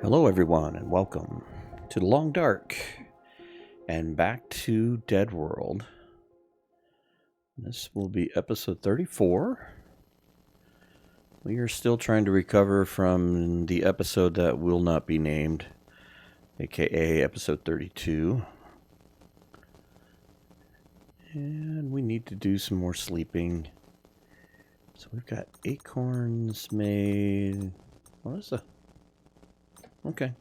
Hello everyone and welcome to the Long Dark and back to DeadWorld. This will be episode 34. We are still trying to recover from the episode that will not be named, aka episode 32. And we need to do some more sleeping. So we've got acorns made. What is that? Okay.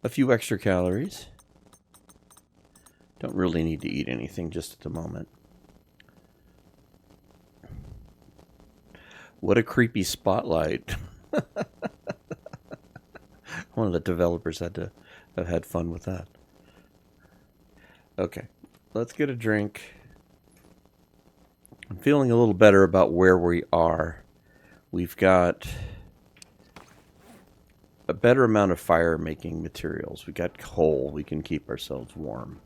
A few extra calories. Don't really need to eat anything just at the moment. What a creepy spotlight. One of the developers had to have had fun with that. Okay, let's get a drink. I'm feeling a little better about where we are. We've got a better amount of fire making materials. We got coal. We can keep ourselves warm.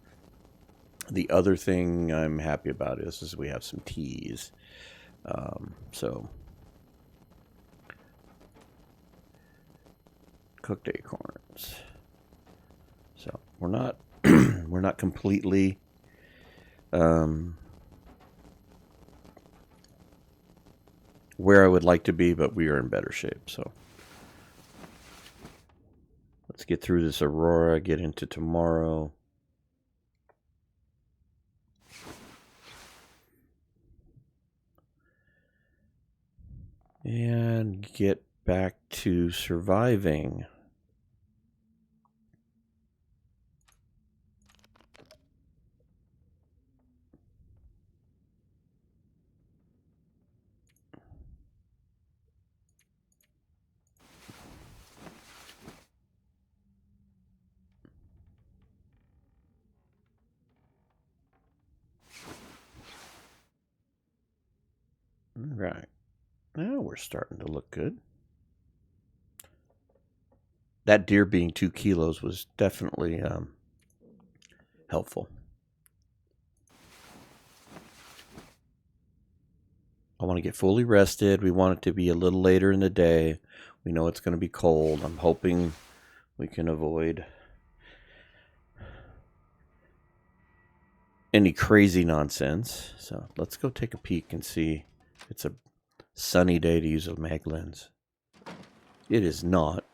The other thing I'm happy about is we have some teas. So cooked acorns. So we're not we're not completely where I would like to be, but we are in better shape. So let's get through this Aurora, get into tomorrow. And get back to surviving. All right. Now we're starting to look good. That deer being 2 kilos was definitely helpful. I want to get fully rested. We want it to be a little later in the day. We know it's going to be cold. I'm hoping we can avoid any crazy nonsense. So let's go take a peek and see. It's a sunny day to use a mag lens. It is not.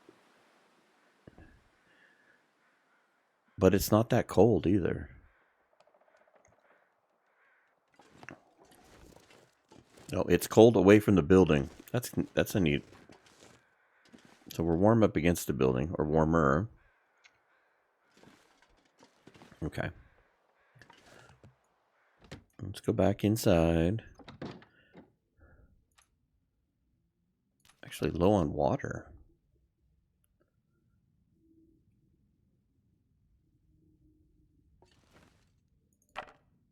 But it's not that cold either. No, it's cold away from the building. That's a neat. So we're warm up against the building, or warmer. Okay. Let's go back inside. Actually low on water.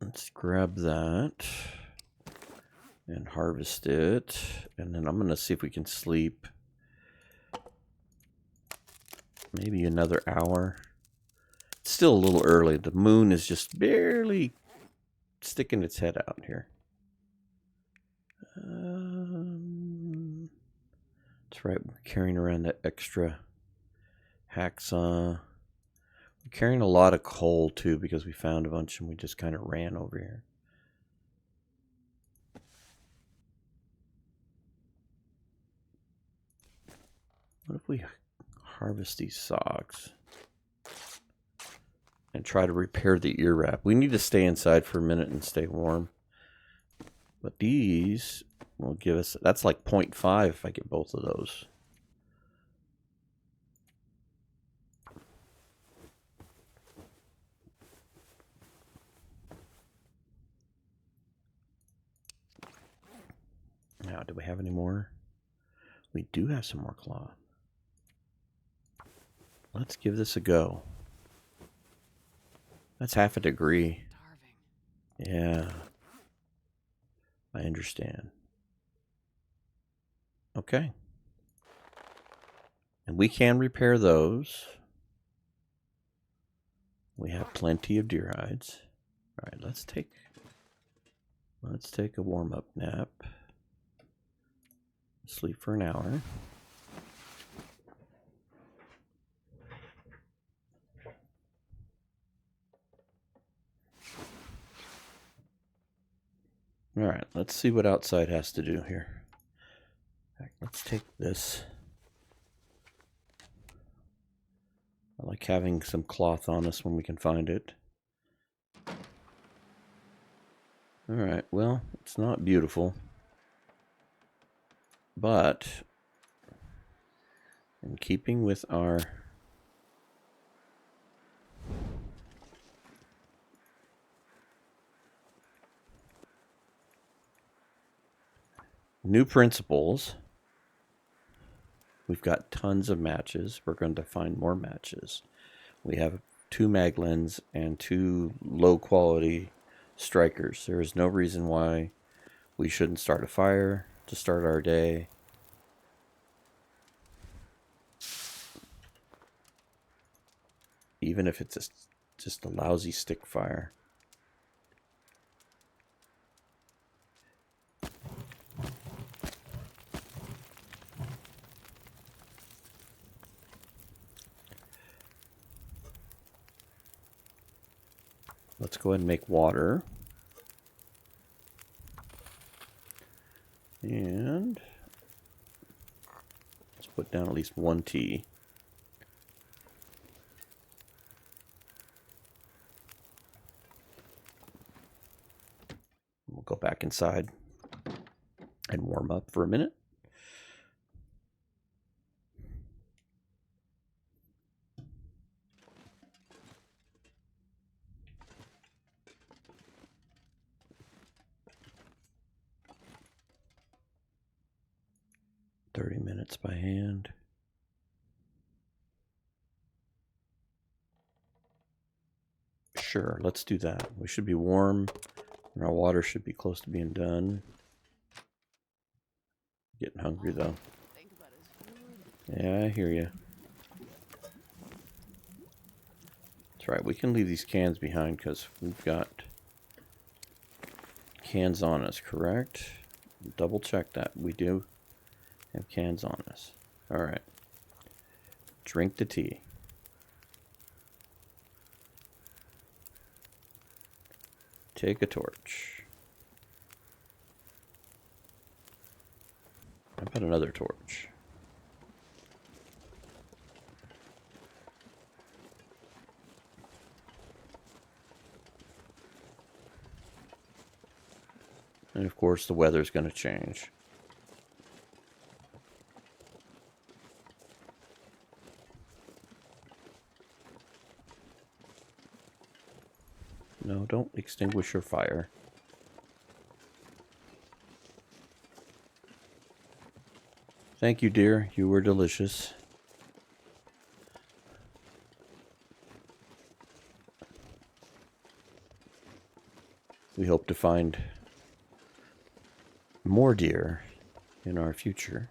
Let's grab that and harvest it. And then I'm going to see if we can sleep maybe another hour. It's still a little early. The moon is just barely sticking its head out here. That's right. We're carrying around that extra hacksaw. We're carrying a lot of coal too because we found a bunch and we just kind of ran over here. What if we harvest these socks and try to repair the ear wrap? We need to stay inside for a minute and stay warm. But these will give us, that's like 0.5 if I get both of those. Now, do we have any more? We do have some more cloth. Let's give this a go. That's half a degree. Yeah. I understand. Okay. And we can repair those. We have plenty of deer hides. All right, let's take a warm-up nap. Sleep for an hour. Alright, let's see what outside has to do here. Let's take this. I like having some cloth on us when we can find it. Alright, well, it's not beautiful. But in keeping with our new principles, we've got tons of matches. We're going to find more matches. We have 2 maglins and 2 low quality strikers. There is no reason why we shouldn't start a fire to start our day. Even if it's just a lousy stick fire. Let's go ahead and make water. And let's put down at least 1 tea. We'll go back inside and warm up for a minute. By hand. Sure, let's do that. We should be warm, and our water should be close to being done. Getting hungry though. Yeah, I hear you. That's right, we can leave these cans behind because we've got cans on us, correct? Double check that. We do have cans on us. Alright. Drink the tea. Take a torch. How about another torch? And of course the weather's going to change. No, don't extinguish your fire. Thank you, dear. You were delicious. We hope to find more deer in our future.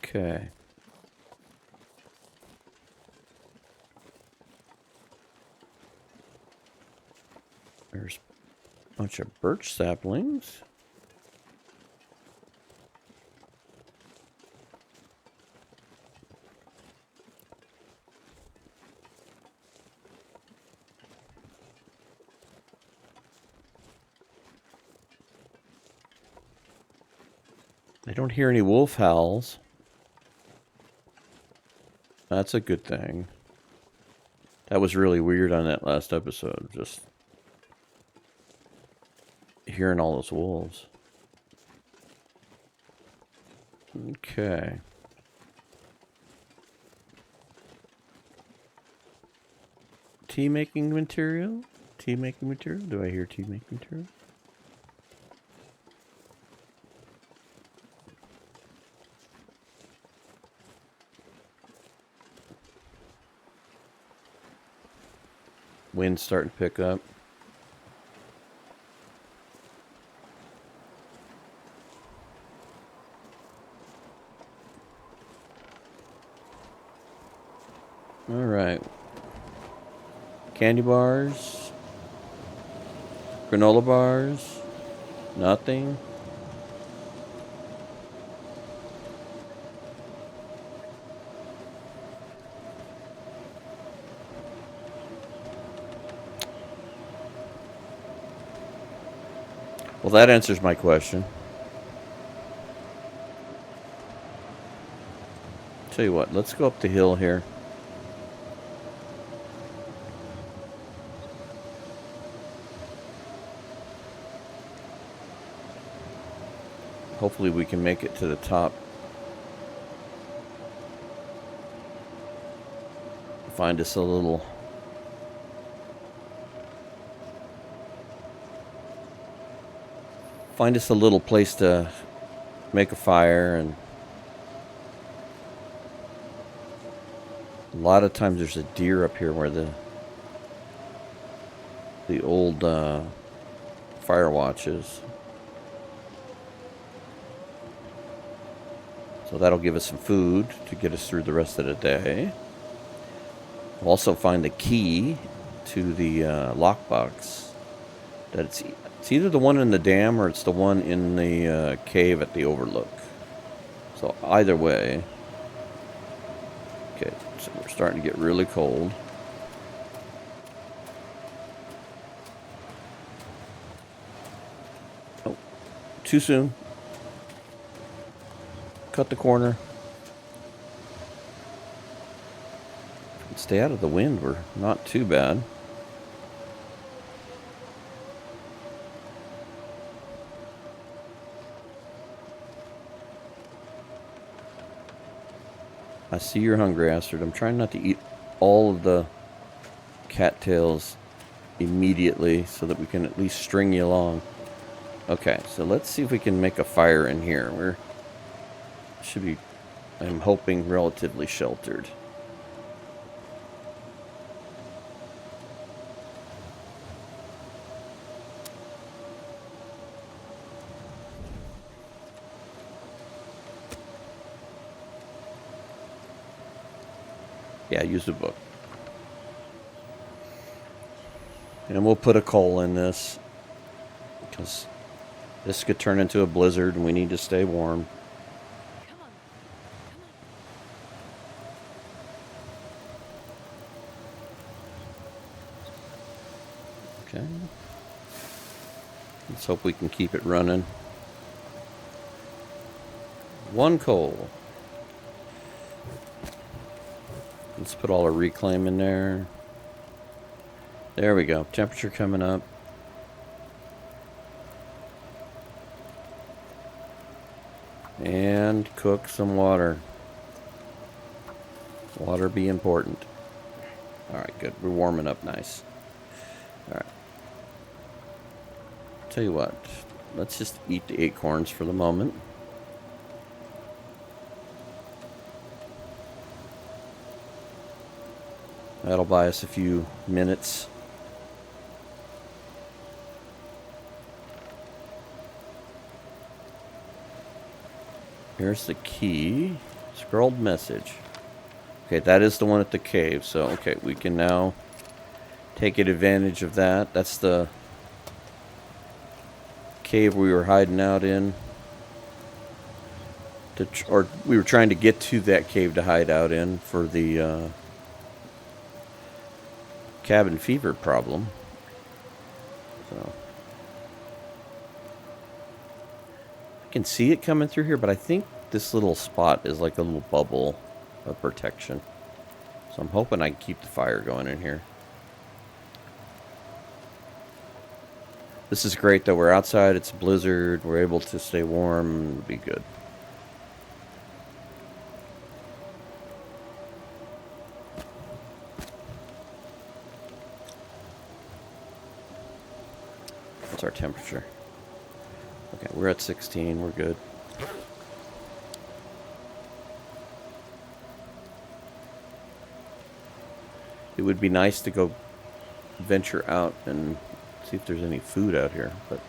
Okay. There's a bunch of birch saplings. I don't hear any wolf howls. That's a good thing. That was really weird on that last episode, just hearing all those wolves. Okay. Tea making material? Tea making material? Do I hear tea making material? Wind's starting to pick up. All right. Candy bars. Granola bars. Nothing. Well, that answers my question. Tell you what, let's go up the hill here. Hopefully we can make it to the top. Find us a little... Find us a little place to make a fire. And a lot of times there's a deer up here where the old fire watch is. So that'll give us some food to get us through the rest of the day. We'll also find the key to the lockbox. That it's either the one in the dam or it's the one in the cave at the overlook. So either way. Okay, so we're starting to get really cold. Oh, too soon. Cut the corner. Stay out of the wind. We're not too bad. I see you're hungry, Astrid. I'm trying not to eat all of the cattails immediately so that we can at least string you along. Okay, so let's see if we can make a fire in here. We're should be, I'm hoping, relatively sheltered. Yeah, use the book. And we'll put a coal in this because this could turn into a blizzard and we need to stay warm. Okay. Let's hope we can keep it running. One coal. Let's put all our reclaim in there. There we go. Temperature coming up. And cook some water. Water be important. Alright, good. We're warming up nice. Alright. Tell you what. Let's just eat the acorns for the moment. That'll buy us a few minutes. Here's the key. Scrolled message. Okay, that is the one at the cave. So, okay, we can now take advantage of that. That's the cave we were hiding out in. Or we were trying to get to that cave to hide out in for the cabin fever problem. So I can see it coming through here, but I think this little spot is like a little bubble of protection. So I'm hoping I can keep the fire going in here. This is great though. We're outside, it's a blizzard, we're able to stay warm, it'll be good. What's our temperature? Okay, we're at 16, we're good. It would be nice to go venture out and see if there's any food out here, but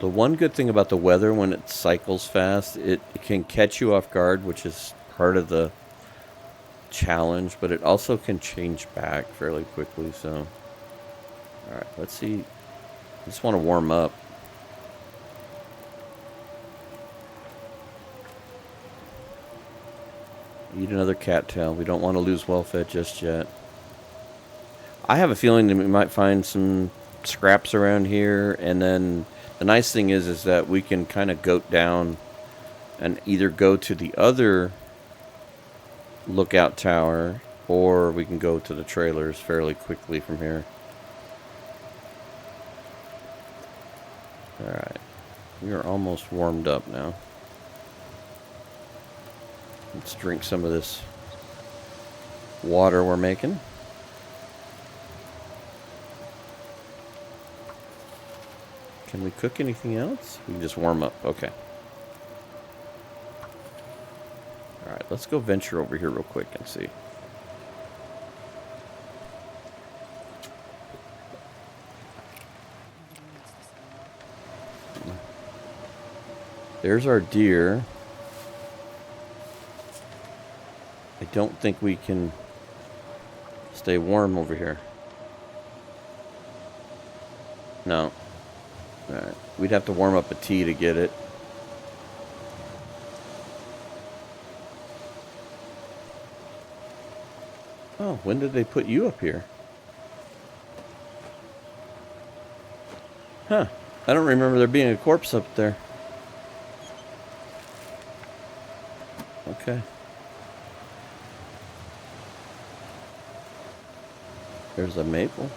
The one good thing about the weather when it cycles fast, it can catch you off guard, which is part of the challenge, but it also can change back fairly quickly, so. Alright, let's see. I just want to warm up. Eat another cattail. We don't want to lose well-fed just yet. I have a feeling that we might find some scraps around here, and then the nice thing is that we can kind of goat down and either go to the other lookout tower, or we can go to the trailers fairly quickly from here. Alright. We are almost warmed up now. Let's drink some of this water we're making. Can we cook anything else? We can just warm up. Okay. Alright, let's go venture over here real quick and see. There's our deer. I don't think we can stay warm over here. No. Alright. We'd have to warm up a tea to get it. Oh, when did they put you up here? Huh. I don't remember there being a corpse up there. Okay. There's a maple.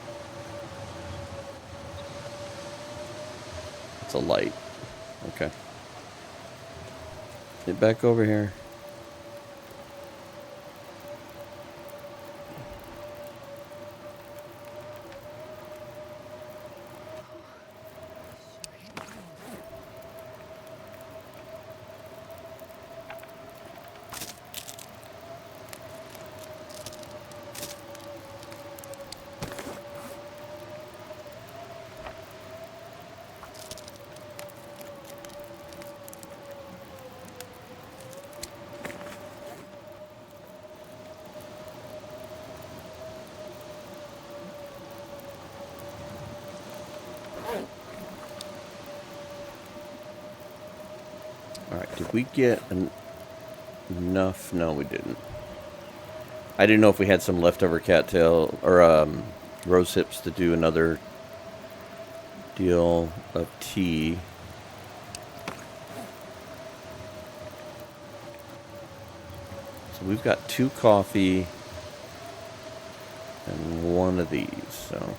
It's a light. Okay. Get back over here. Alright, did we get enough? No, we didn't. I didn't know if we had some leftover cattail or rose hips to do another deal of tea. So we've got 2 coffee and 1 of these, so.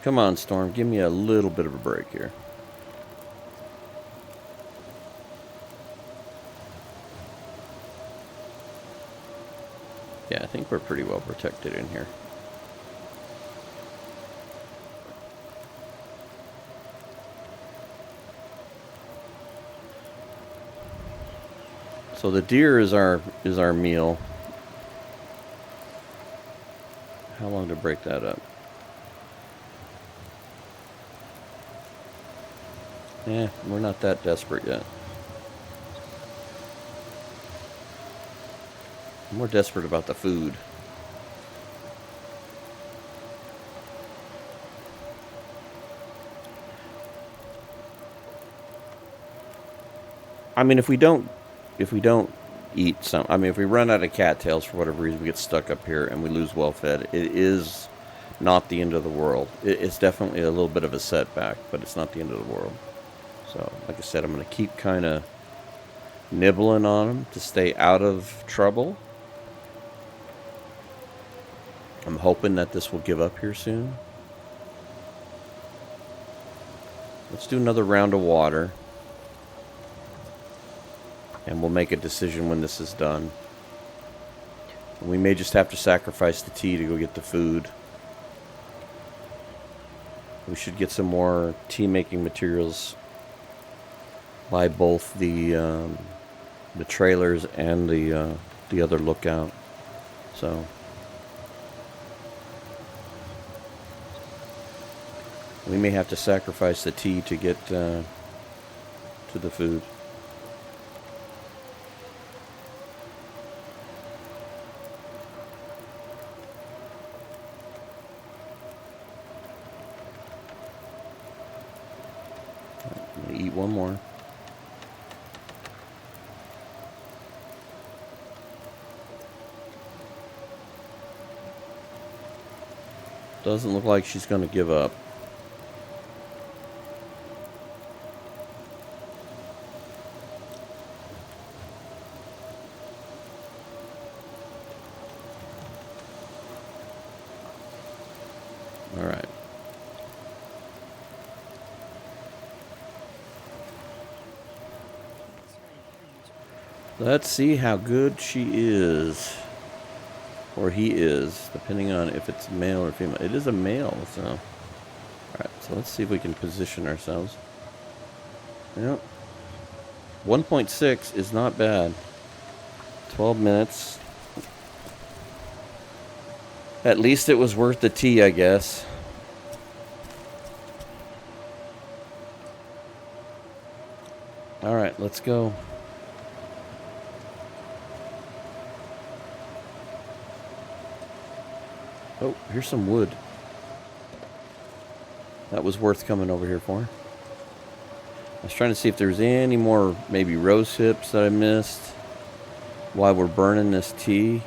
Come on, Storm. Give me a little bit of a break here. Yeah, I think we're pretty well protected in here. So the deer is our meal. How long to break that up? Yeah, we're not that desperate yet. I'm more desperate about the food. I mean, if we don't eat some, I mean, if we run out of cattails for whatever reason, we get stuck up here and we lose well-fed, it is not the end of the world. It's definitely a little bit of a setback, but it's not the end of the world. So, like I said, I'm going to keep kind of nibbling on them to stay out of trouble. I'm hoping that this will give up here soon. Let's do another round of water. And we'll make a decision when this is done. We may just have to sacrifice the tea to go get the food. We should get some more tea making materials by both the trailers and the other lookout. So we may have to sacrifice the tea to get to the food. I'm gonna eat one more. Doesn't look like she's going to give up. All right. Let's see how good she is. Or he is, depending on if it's male or female. It is a male, so. Alright, so let's see if we can position ourselves. Yep. 1.6 is not bad. 12 minutes. At least it was worth the tea, I guess. Alright, let's go. Oh, here's some wood. That was worth coming over here for. I was trying to see if there's any more maybe rose hips that I missed while we're burning this tea.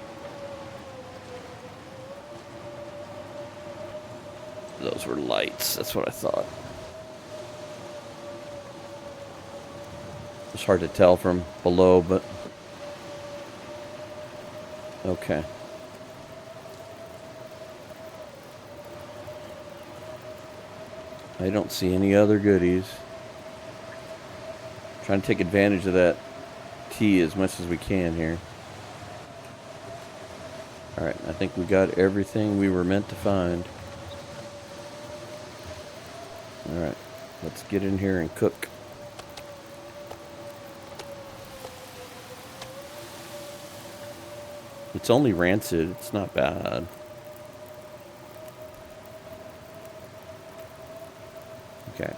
Those were lights, that's what I thought. It's hard to tell from below, but okay. I don't see any other goodies. Trying to take advantage of that tea as much as we can here. Alright, I think we got everything we were meant to find. Alright, let's get in here and cook. It's only rancid, it's not bad. Okay.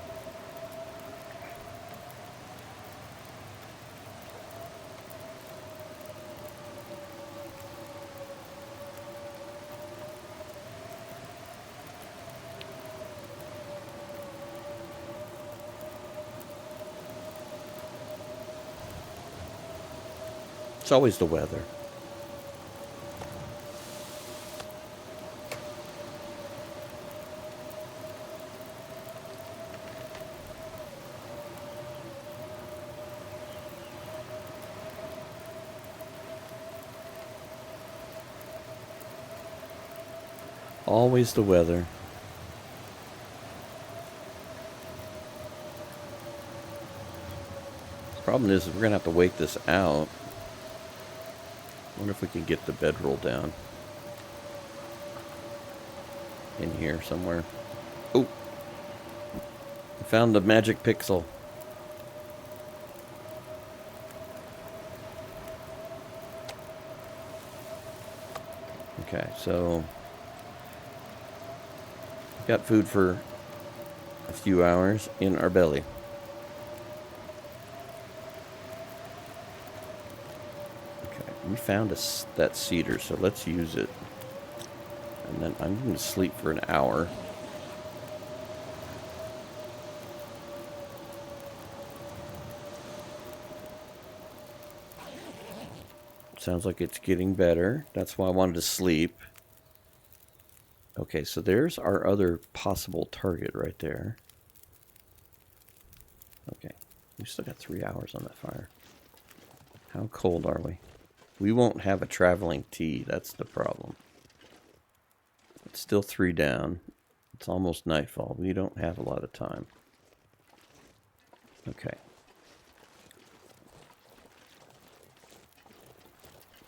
It's always the weather. Always the weather. Problem is, we're gonna have to wait this out. Wonder if we can get the bedroll down in here somewhere. Oh, I found the magic pixel. Okay, so got food for a few hours in our belly. Okay, we found that cedar, so let's use it. And then I'm going to sleep for an hour. Sounds like it's getting better. That's why I wanted to sleep. Okay, so there's our other possible target right there. Okay, we still got 3 hours on that fire. How cold are we? We won't have a traveling tea, that's the problem. It's still 3 down. It's almost nightfall. We don't have a lot of time. Okay.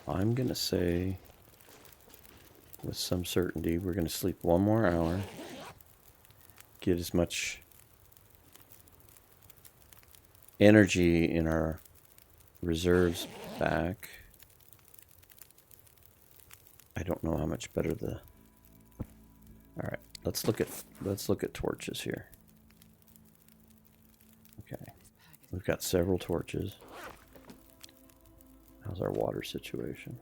I'm gonna say with some certainty. We're going to sleep 1 more hour. Get as much energy in our reserves back. I don't know how much better the... Alright, let's look at torches here. Okay. We've got several torches. How's our water situation?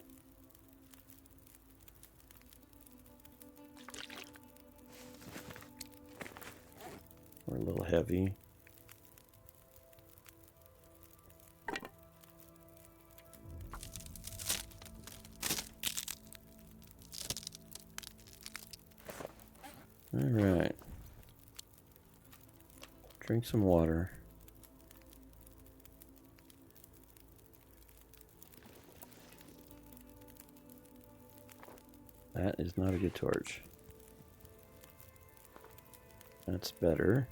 We're a little heavy. All right. Drink some water. That is not a good torch. That's better.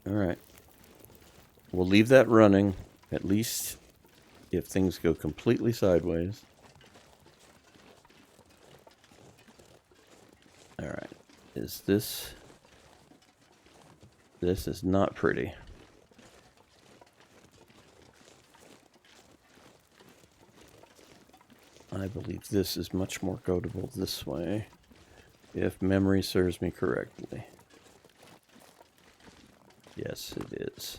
All right. We'll leave that running, at least if things go completely sideways. All right. Is this... This is not pretty. I believe this is much more goatable this way, if memory serves me correctly. Yes, it is.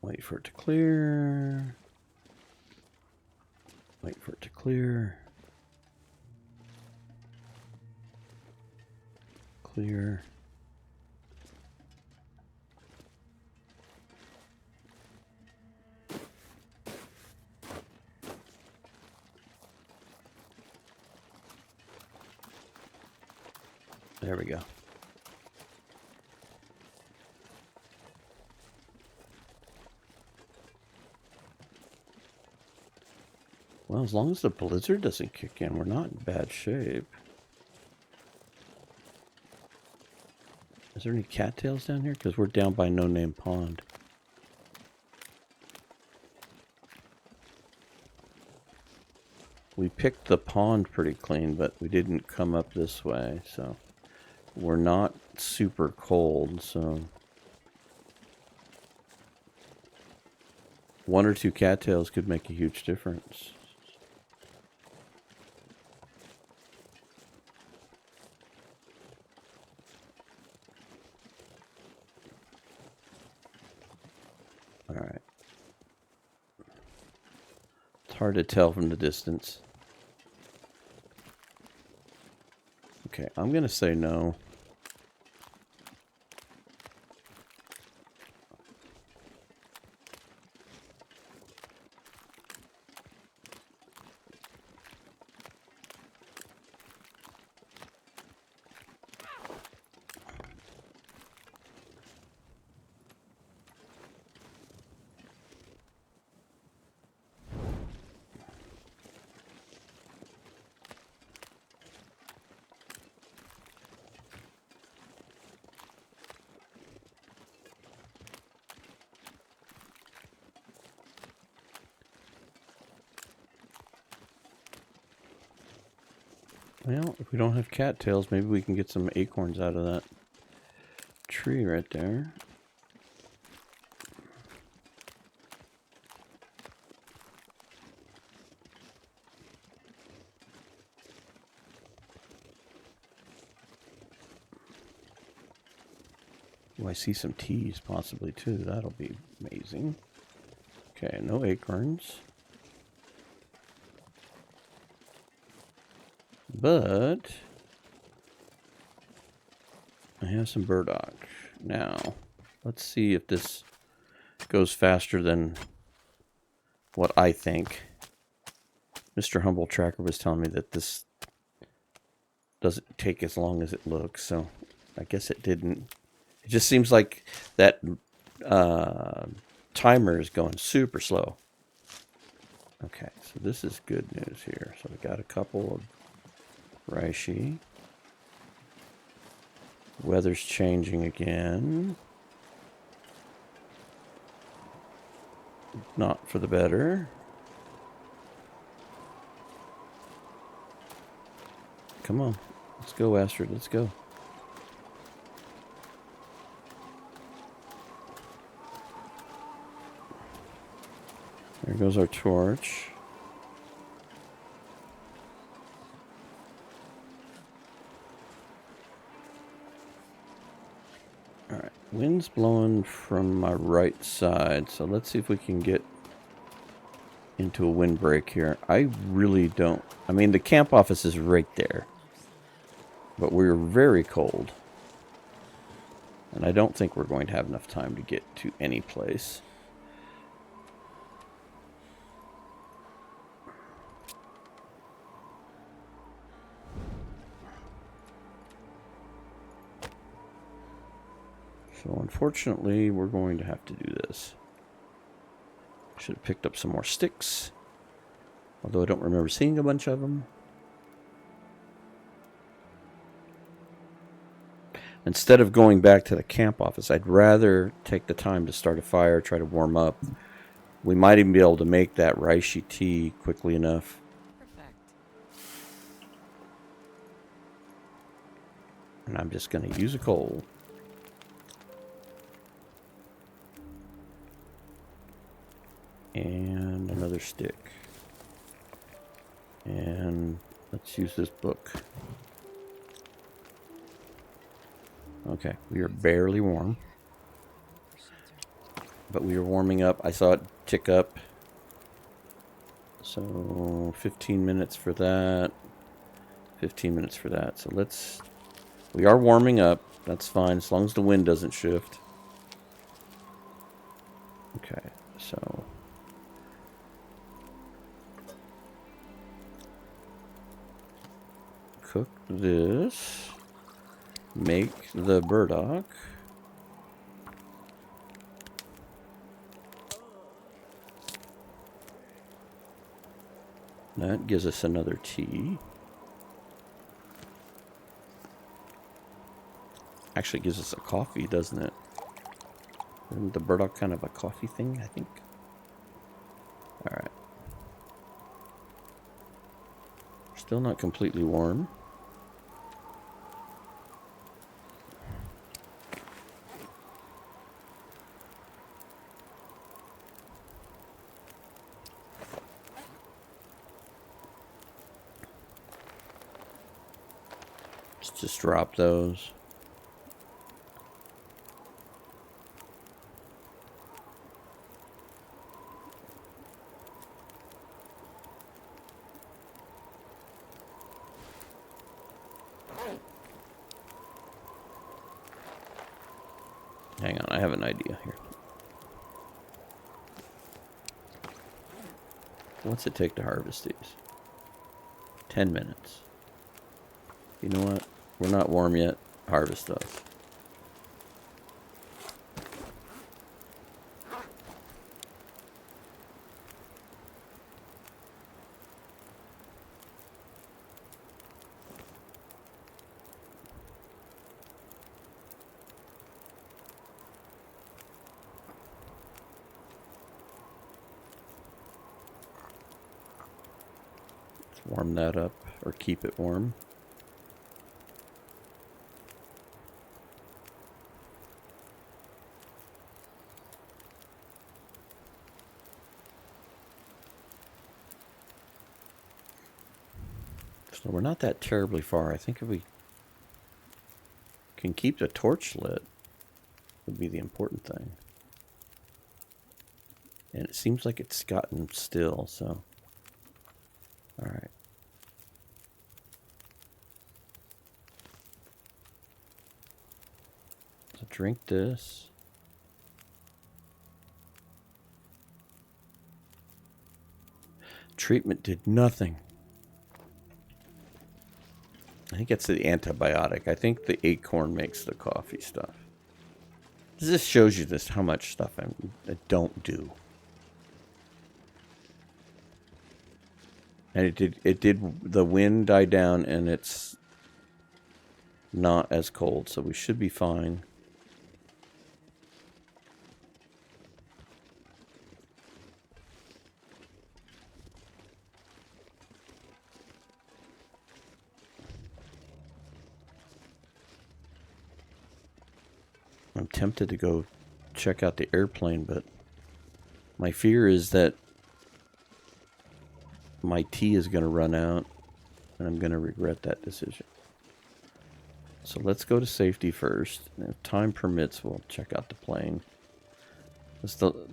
Wait for it to clear. Wait for it to clear. Clear. There we go. Well, as long as the blizzard doesn't kick in, we're not in bad shape. Is there any cattails down here? Because we're down by No Name Pond. We picked the pond pretty clean, but we didn't come up this way, so we're not super cold, so 1 or 2 cattails could make a huge difference. All right. It's hard to tell from the distance. Okay, I'm going to say no. Well, if we don't have cattails, maybe we can get some acorns out of that tree right there. Oh, I see some teas possibly too. That'll be amazing. Okay, no acorns. But I have some burdock. Now, let's see if this goes faster than what I think. Mr. Humble Tracker was telling me that this doesn't take as long as it looks, so I guess it didn't. It just seems like that timer is going super slow. Okay, so this is good news here. So we got a couple of reishi. Weather's changing again. Not for the better. Come on. Let's go, Astrid. Let's go. There goes our torch. Alright, wind's blowing from my right side, so let's see if we can get into a windbreak here. I really don't... I mean, the camp office is right there. But we're very cold. And I don't think we're going to have enough time to get to any place. So unfortunately, we're going to have to do this. Should have picked up some more sticks. Although I don't remember seeing a bunch of them. Instead of going back to the camp office, I'd rather take the time to start a fire, try to warm up. We might even be able to make that reishi tea quickly enough. Perfect. And I'm just going to use a coal. And another stick. And let's use this book. Okay, we are barely warm. But we are warming up. I saw it tick up. So 15 minutes for that. 15 minutes for that. So let's... We are warming up. That's fine, as long as the wind doesn't shift. Okay, so... Cook this. Make the burdock. That gives us another tea. Actually gives us a coffee, doesn't it? Isn't the burdock kind of a coffee thing, I think? Alright. Still not completely warm. Let's just drop those. Hang on, I have an idea here. What's it take to harvest these? 10 minutes. You know what? We're not warm yet. Harvest those. Warm that up, or keep it warm. So we're not that terribly far. I think if we can keep the torch lit would be the important thing. And it seems like it's gotten still, so... Alright. So drink this. Treatment did nothing. I think it's the antibiotic. I think the acorn makes the coffee stuff. This shows you this how much stuff I don't do. And it did the wind die down, and it's not as cold, so we should be fine. I'm tempted to go check out the airplane, but my fear is that my tea is going to run out, and I'm going to regret that decision. So let's go to safety first. And if time permits, we'll check out the plane.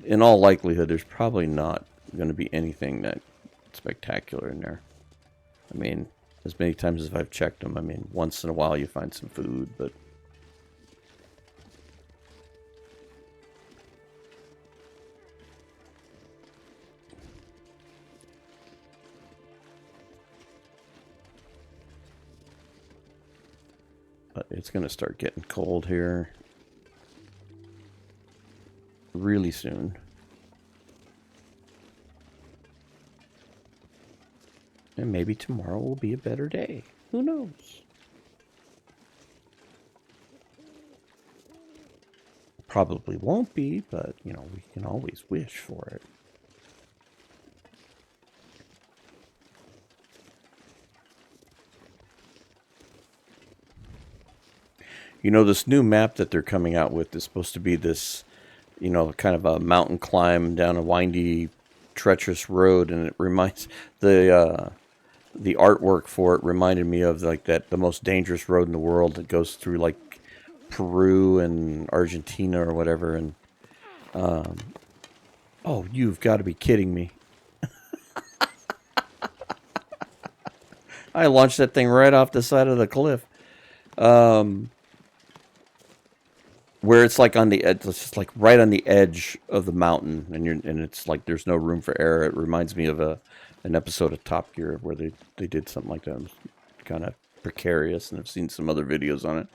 In all likelihood, there's probably not going to be anything that spectacular in there. I mean, as many times as I've checked them, I mean, once in a while you find some food, but... it's going to start getting cold here really soon. And maybe tomorrow will be a better day. Who knows? Probably won't be, but, you know, we can always wish for it. You know, this new map that they're coming out with is supposed to be this, you know, kind of a mountain climb down a windy, treacherous road, and it reminds the artwork for it reminded me of like the most dangerous road in the world that goes through like Peru and Argentina or whatever. And oh, you've got to be kidding me! I launched that thing right off the side of the cliff. Where it's like on the edge, it's just like right on the edge of the mountain, and it's like there's no room for error. It reminds me of an episode of Top Gear where they did something like that. It was kind of precarious, and I've seen some other videos on it.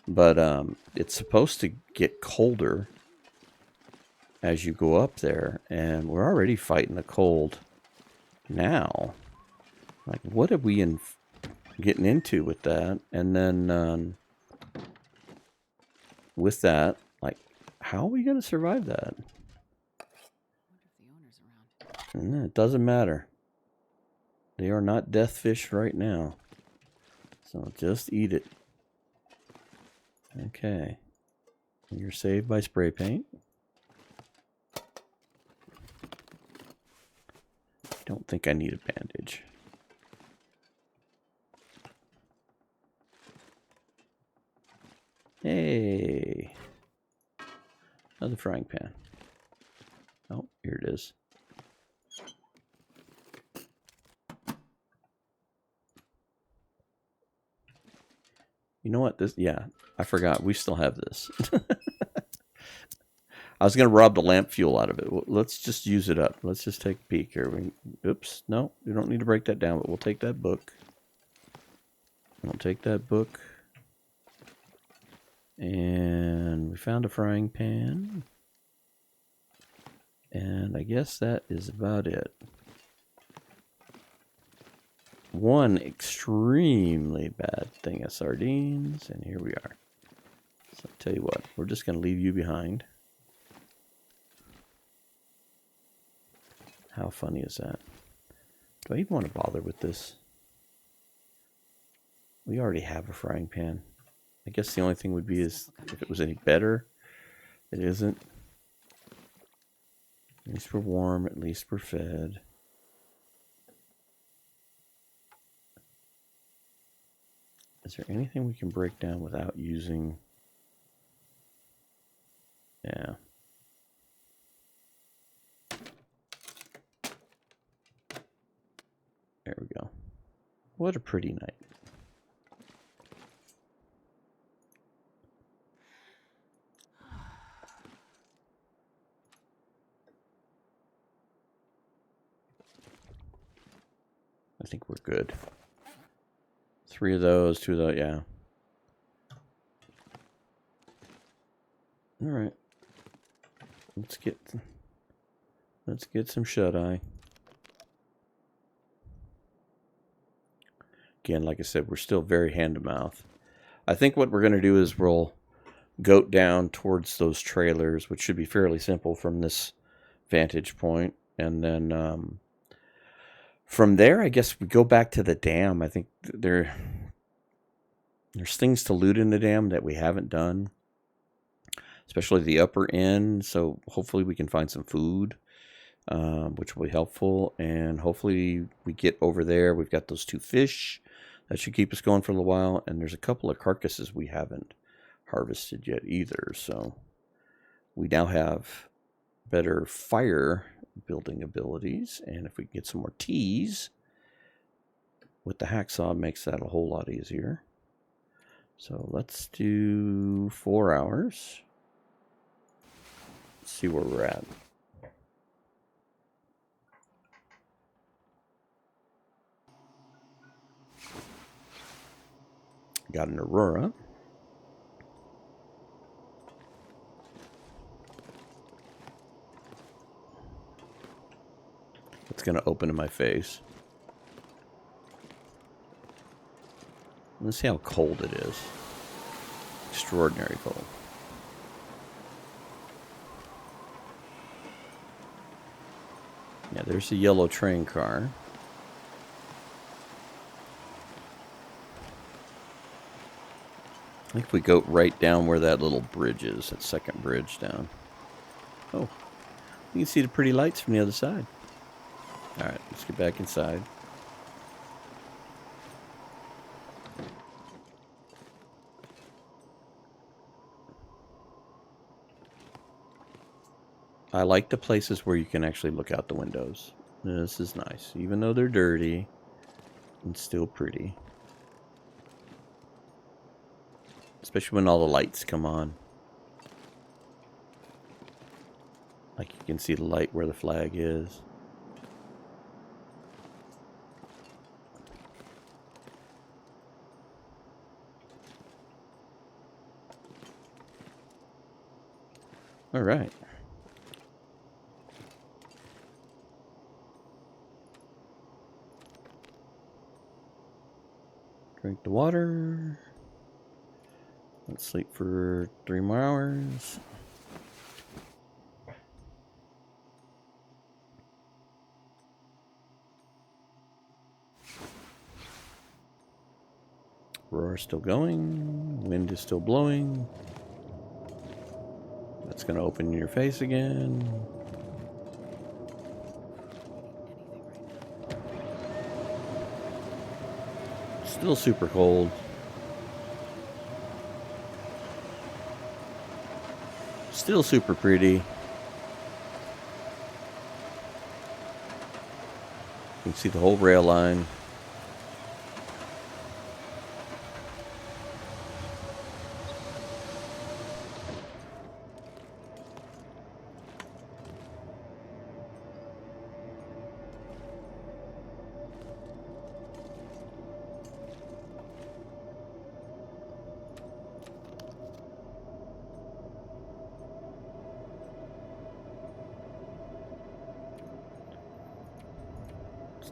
But it's supposed to get colder as you go up there, and we're already fighting the cold now. Like, what are we getting into with that? And then with that, like, how are we going to survive that? It doesn't matter. They are not death fish right now. So just eat it. Okay. You're saved by spray paint. Don't think I need a bandage. Hey. Another frying pan. Oh, here it is. You know what? Yeah, I forgot. We still have this. I was going to rob the lamp fuel out of it. Let's just use it up. Let's just take a peek here. Oops. No, we don't need to break that down, but we'll take that book. We'll take that book. And we found a frying pan. And I guess that is about it. One extremely bad thing of sardines, and here we are. So I'll tell you what, we're just going to leave you behind. How funny is that? Do I even want to bother with this? We already have a frying pan. I guess the only thing would be is if it was any better. It isn't. At least we're warm, at least we're fed. Is there anything we can break down without using... Yeah. There we go. What a pretty night. I think we're good. 3 of those, 2 of those, yeah. All right. Let's get some shut-eye. Again, like I said, we're still very hand-to-mouth. I think what we're going to do is we'll goat down towards those trailers, which should be fairly simple from this vantage point. And then from there, I guess we go back to the dam. I think there's things to loot in the dam that we haven't done, especially the upper end. So hopefully we can find some food, which will be helpful. And hopefully we get over there. We've got those 2 fish. That should keep us going for a little while. And there's a couple of carcasses we haven't harvested yet either. So we now have better fire building abilities. And if we can get some more teas with the hacksaw, makes that a whole lot easier. So let's do 4 hours. Let's see where we're at. Got an Aurora. It's going to open in my face. Let's see how cold it is. Extraordinary cold. Yeah, there's a yellow train car. I think if we go right down where that little bridge is, that second bridge down. Oh, you can see the pretty lights from the other side. All right, let's get back inside. I like the places where you can actually look out the windows. This is nice, even though they're dirty and still pretty. Especially when all the lights come on. Like you can see the light where the flag is. All right. Drink the water. Let's sleep for 3 more hours. Roar still going. Wind is still blowing. That's going to open your face again. Still super cold. Still super pretty. You can see the whole rail line.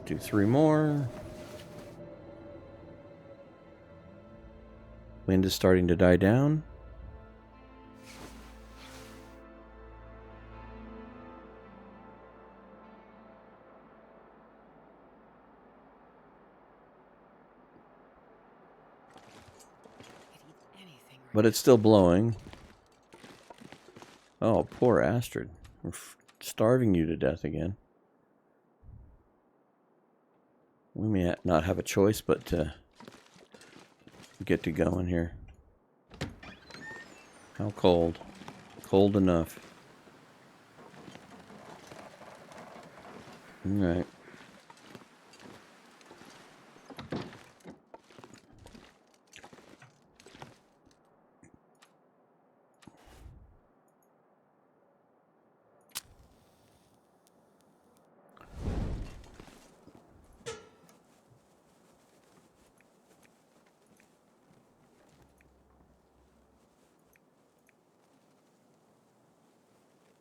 Do 3 more. Wind is starting to die down. But it's still blowing. Oh, poor Astrid. We're starving you to death again. We may not have a choice but to get to going here. How cold? Cold enough. Alright.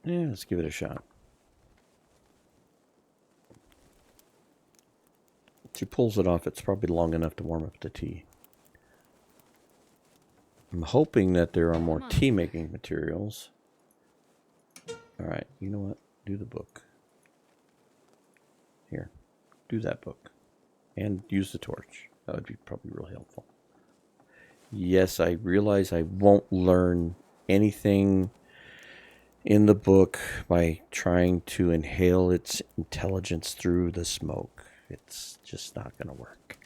Yeah, let's give it a shot. She pulls it off. It's probably long enough to warm up the tea. I'm hoping that there are more tea making materials. Alright, you know what? Do the book. Here, do that book. And use the torch. That would be probably really helpful. Yes, I realize I won't learn anything in the book by trying to inhale its intelligence through the smoke. It's just not going to work.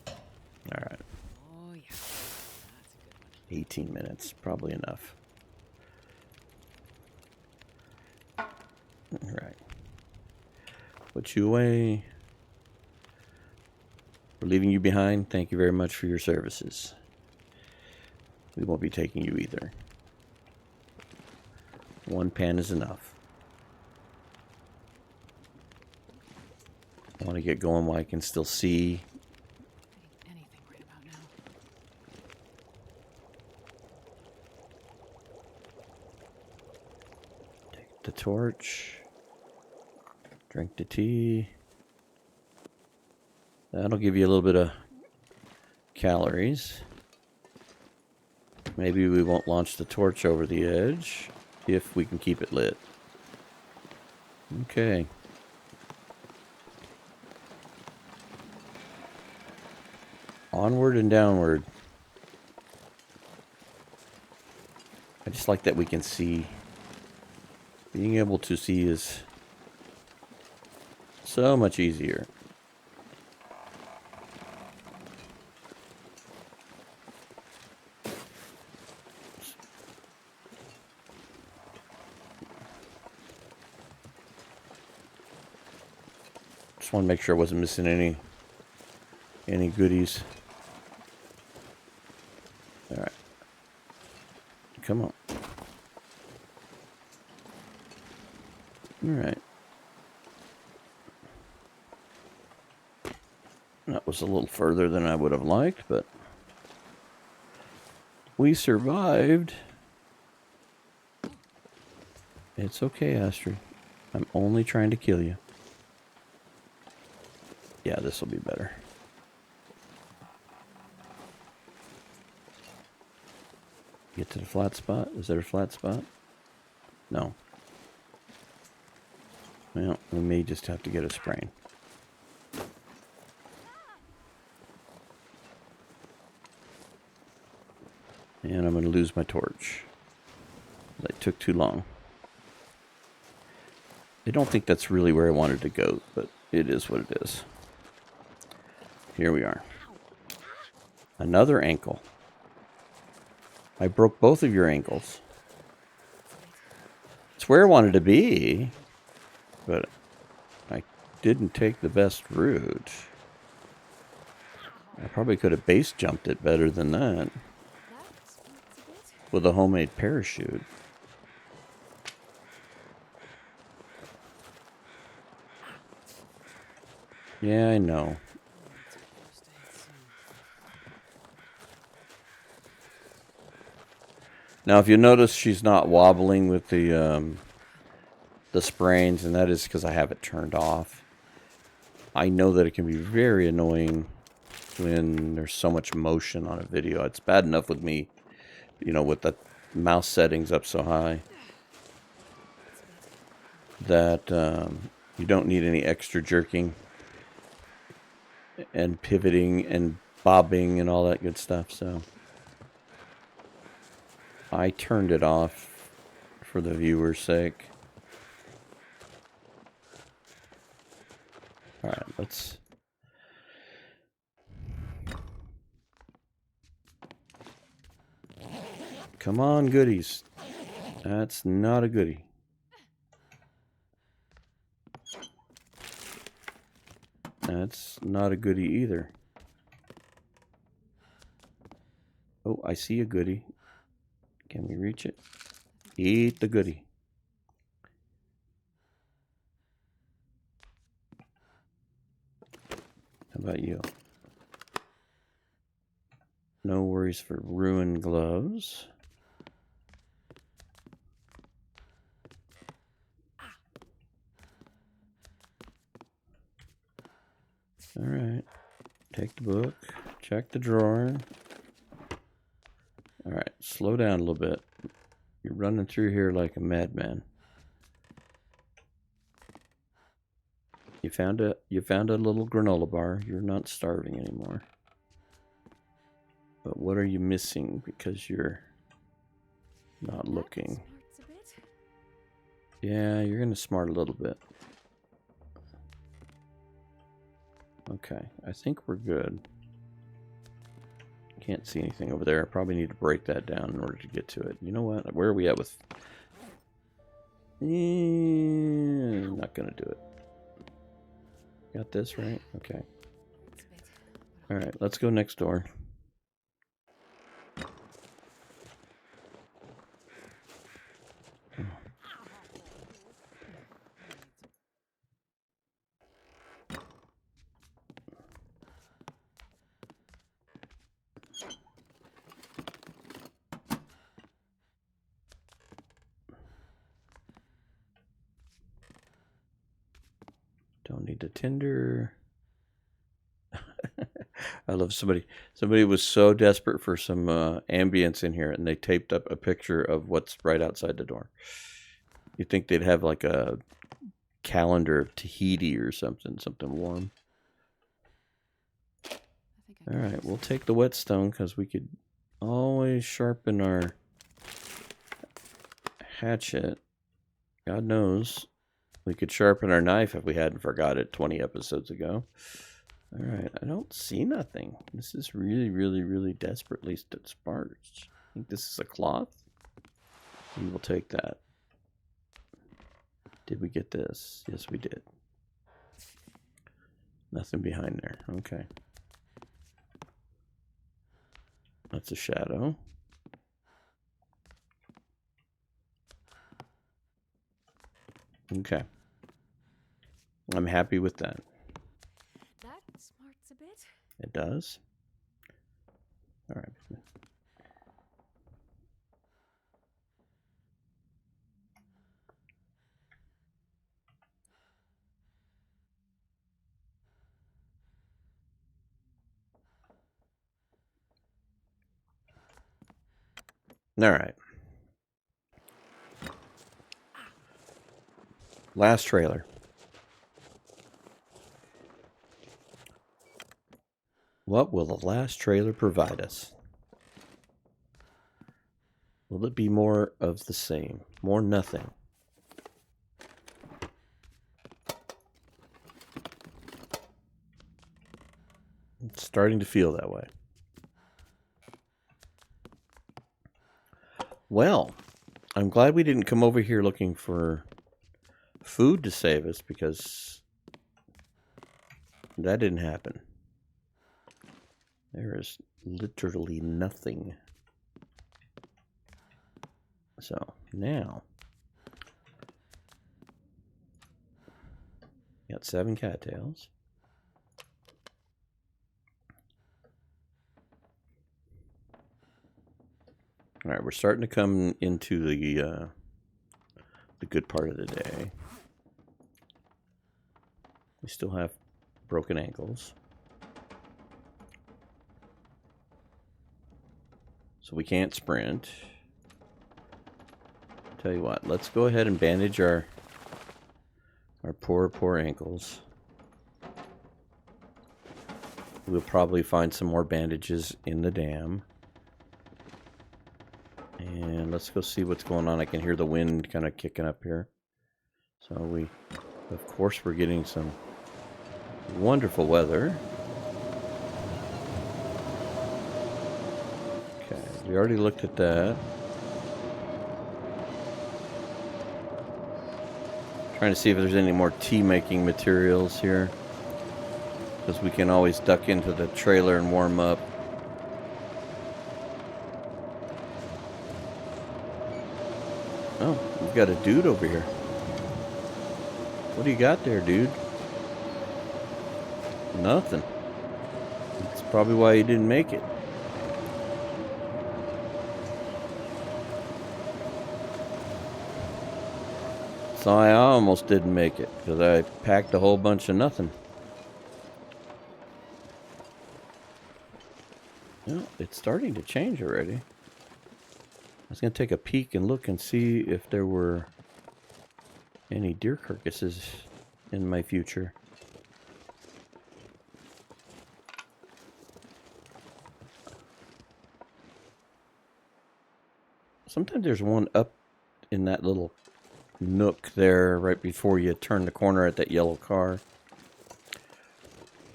All right. Oh, yeah. That's a good one. 18 minutes, probably enough. All right. Put you away. We're leaving you behind. Thank you very much for your services. We won't be taking you either. One pan is enough. I want to get going while I can still see. Anything right about now. Take the torch. Drink the tea. That'll give you a little bit of calories. Maybe we won't launch the torch over the edge if we can keep it lit. Okay. Onward and downward. I just like that we can see. Being able to see is so much easier. Just want to make sure I wasn't missing any goodies. All right. Come on. All right. That was a little further than I would have liked, but we survived. It's okay, Astrid. I'm only trying to kill you. Yeah, this will be better. Get to the flat spot. Is there a flat spot? No. Well, we may just have to get a sprain. And I'm going to lose my torch. That took too long. I don't think that's really where I wanted to go, but it is what it is. Here we are. Another ankle. I broke both of your ankles. It's where I wanted to be, but I didn't take the best route. I probably could have base jumped it better than that. With a homemade parachute. Yeah, I know. Now, if you notice, she's not wobbling with the sprains, and that is because I have it turned off. I know that it can be very annoying when there's so much motion on a video. It's bad enough with me, you know, with the mouse settings up so high that you don't need any extra jerking and pivoting and bobbing and all that good stuff. So I turned it off for the viewer's sake. All right, let's... Come on, goodies. That's not a goodie. That's not a goodie either. Oh, I see a goodie. Can we reach it? Eat the goodie. How about you? No worries for ruined gloves. Alright. Take the book. Check the drawer. Alright, slow down a little bit. You're running through here like a madman. You found a little granola bar. You're not starving anymore. But what are you missing because you're not looking? Yeah, you're gonna smart a little bit. Okay, I think we're good. Can't see anything over there. I probably need to break that down in order to get to it. You know what? Where are we at with... not gonna do it. Got this right? Okay. Alright, let's go next door. Don't need a tinder. I love somebody was so desperate for some ambience in here, and they taped up a picture of what's right outside the door. You'd think they'd have like a calendar of Tahiti or something warm. All right, we'll take the whetstone because we could always sharpen our hatchet. God knows we could sharpen our knife if we hadn't forgot it 20 episodes ago. All right, I don't see nothing. This is really, really, really desperately sparse. I think this is a cloth. We will take that. Did we get this? Yes, we did. Nothing behind there. Okay. That's a shadow. Okay. I'm happy with that. That smarts a bit. It does? All right. All right. Last trailer. What will the last trailer provide us? Will it be more of the same? More nothing? It's starting to feel that way. Well, I'm glad we didn't come over here looking for food to save us, because that didn't happen. There is literally nothing. So now, got 7 cattails. All right, we're starting to come into the good part of the day. We still have broken ankles, so we can't sprint. Tell you what, let's go ahead and bandage our poor ankles. We'll probably find some more bandages in the dam. And let's go see what's going on. I can hear the wind kind of kicking up here. So of course, we're getting some wonderful weather. Okay, we already looked at that. Trying to see if there's any more tea making materials here, because we can always duck into the trailer and warm up. Oh, we've got a dude over here. What do you got there, dude? Nothing. That's probably why you didn't make it. So I almost didn't make it, because I packed a whole bunch of nothing. Well, it's starting to change already. I was going to take a peek and look and see if there were any deer carcasses in my future. Sometimes there's one up in that little nook there right before you turn the corner at that yellow car.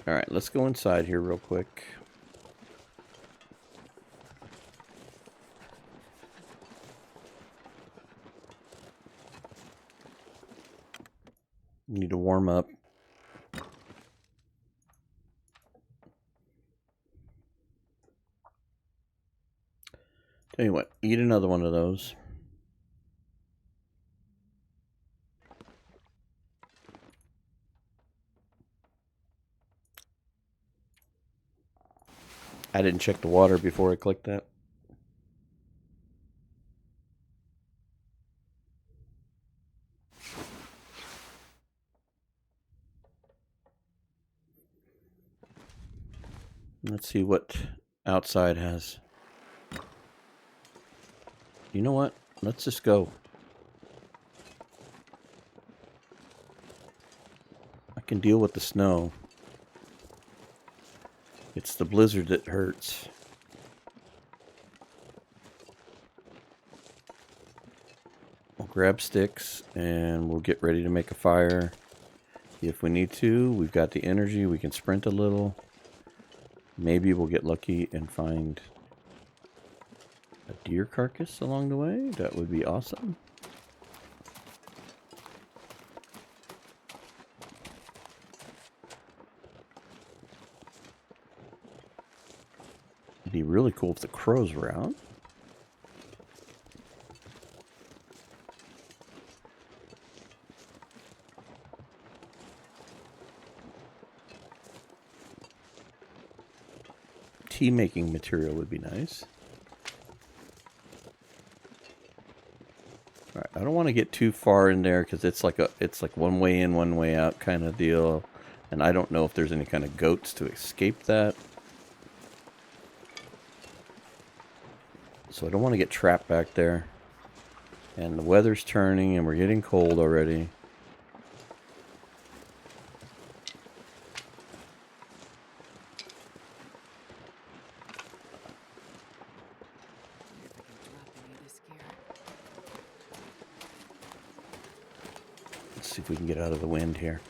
Alright, let's go inside here real quick. Need to warm up. Tell you what, eat another one of those. I didn't check the water before I clicked that. Let's see what outside has. You know what? Let's just go. I can deal with the snow. It's the blizzard that hurts. We'll grab sticks and we'll get ready to make a fire. If we need to, we've got the energy. We can sprint a little. Maybe we'll get lucky and find a deer carcass along the way. That would be awesome. It'd be really cool if the crows were out. Tea making material would be nice. All right, I don't want to get too far in there because it's like one way in, one way out kind of deal, and I don't know if there's any kind of goats to escape that. So I don't want to get trapped back there. And the weather's turning and we're getting cold already. Let's see if we can get out of the wind here.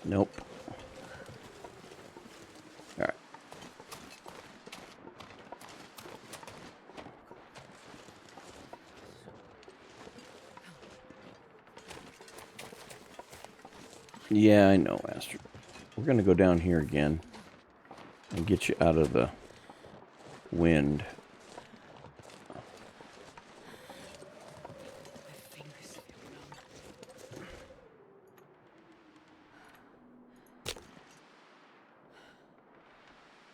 Nope. All right. Yeah, I know, Astrid. We're going to go down here again and get you out of the wind.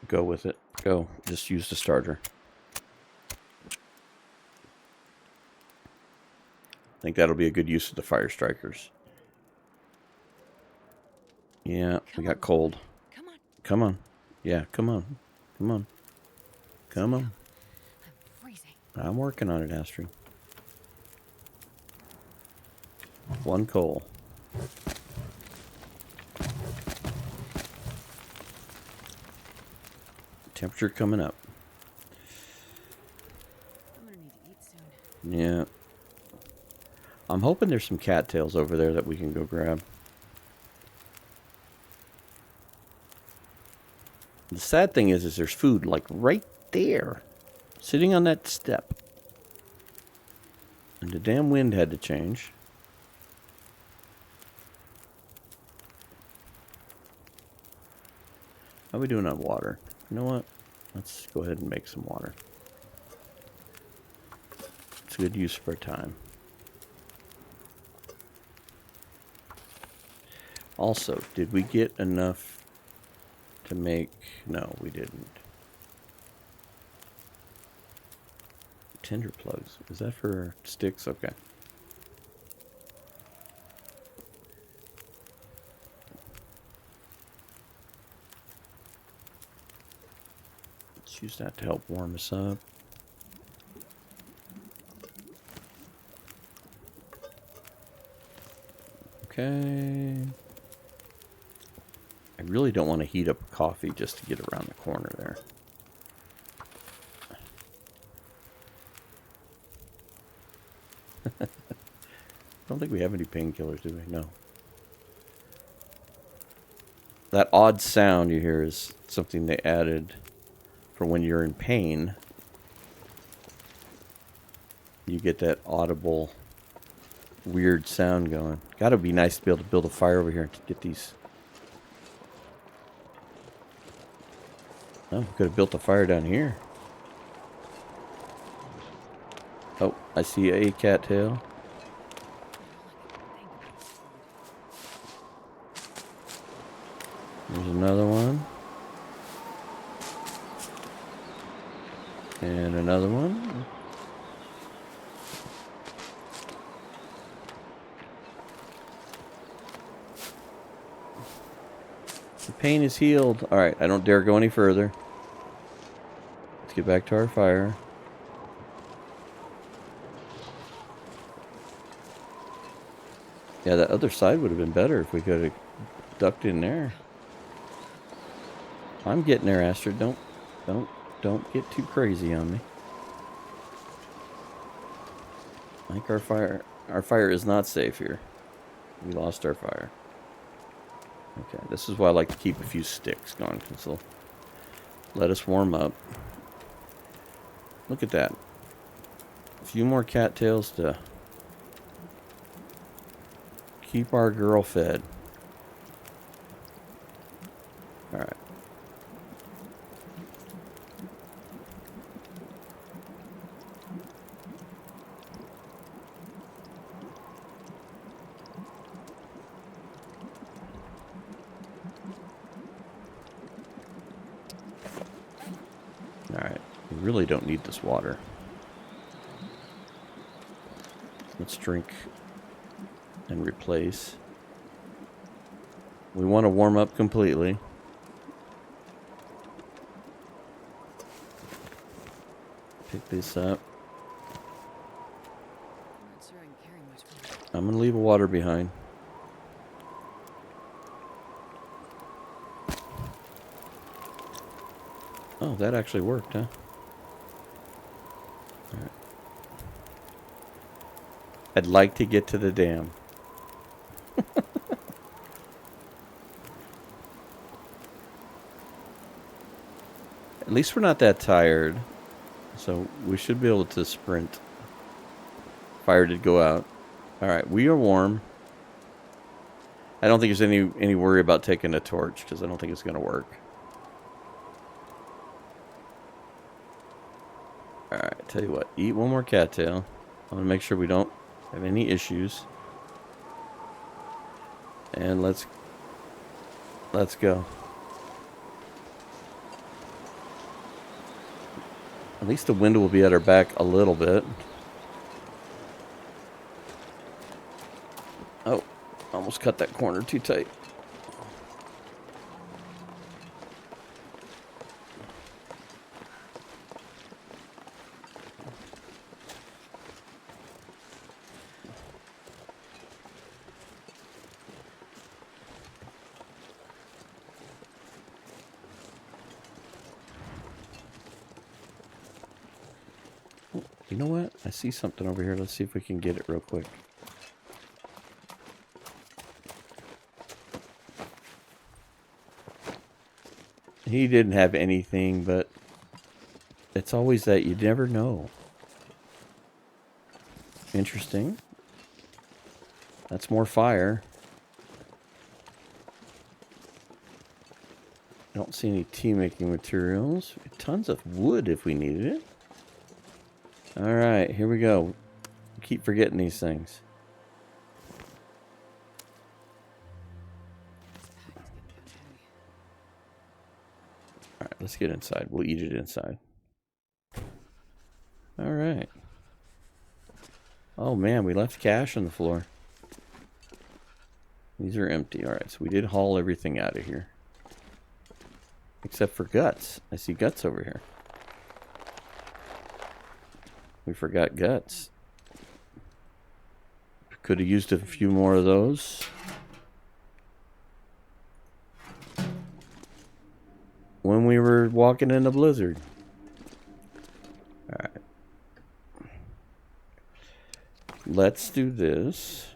Go with it. Go. Just use the starter. I think that'll be a good use of the fire strikers. Yeah, we got cold. Come on. Come on. Yeah, come on. Come on. Come on. I'm freezing. I'm working on it, Astrid. One coal. Temperature coming up. I'm gonna need to eat soon. Yeah. I'm hoping there's some cattails over there that we can go grab. The sad thing is there's food like right there, sitting on that step. And the damn wind had to change. How are we doing on water? You know what? Let's go ahead and make some water. It's a good use of our time. Also, did we get enough to make... No, we didn't. Tinder plugs. Is that for sticks? Okay. Let's use that to help warm us up. Okay. I really don't want to heat up coffee just to get around the corner there. I don't think we have any painkillers, do we? No. That odd sound you hear is something they added for when you're in pain. You get that audible, weird sound going. Gotta be nice to be able to build a fire over here and get these. Oh, we could have built a fire down here. Oh, I see a cattail. There's another one. And another one. The pain is healed. Alright, I don't dare go any further. Let's get back to our fire. Yeah, that other side would have been better if we could have ducked in there. I'm getting there, Astrid. Don't get too crazy on me. I think our fire is not safe here. We lost our fire. Okay, this is why I like to keep a few sticks going, because they'll let us warm up. Look at that. A few more cattails to keep our girl fed. Alright. Alright, we really don't need this water. Let's drink and replace. We want to warm up completely. Pick this up. Not sure I can carry much more. I'm going to leave a water behind. Oh, that actually worked, huh? All right. I'd like to get to the dam. At least we're not that tired. So we should be able to sprint. Fire did go out. Alright, we are warm. I don't think there's any worry about taking a torch, because I don't think it's going to work. Alright, tell you what. Eat one more cattail. I want to make sure we don't have any issues. And let's go. At least the wind will be at our back a little bit. Oh, almost cut that corner too tight. You know what? I see something over here. Let's see if we can get it real quick. He didn't have anything, but it's always that you never know. Interesting. That's more fire. I don't see any tea making materials. Tons of wood if we needed it. Alright, here we go. Keep forgetting these things. Alright, let's get inside. We'll eat it inside. Alright. Oh man, we left cash on the floor. These are empty. Alright, so we did haul everything out of here. Except for guts. I see guts over here. We forgot guts. Could have used a few more of those. When we were walking in the blizzard. Alright. Let's do this.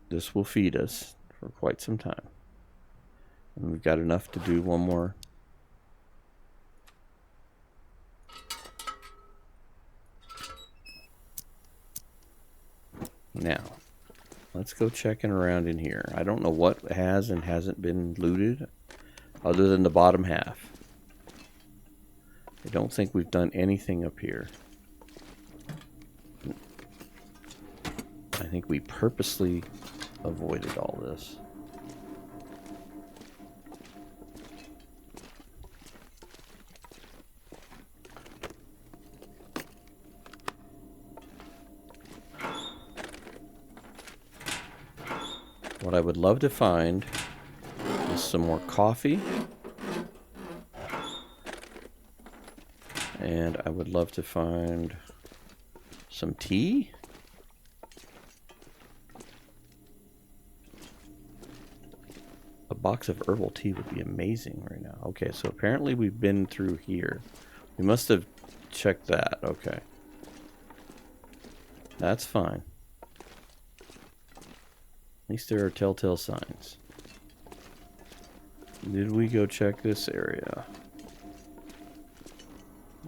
This will feed us for quite some time. And we've got enough to do one more. Now, let's go checking around in here. I don't know what has and hasn't been looted other than the bottom half. I don't think we've done anything up here. I think we purposely avoided all this. What I would love to find is some more coffee. And I would love to find some tea. A box of herbal tea would be amazing right now. Okay, so apparently we've been through here. We must have checked that. Okay. That's fine. At least there are telltale signs. Did we go check this area?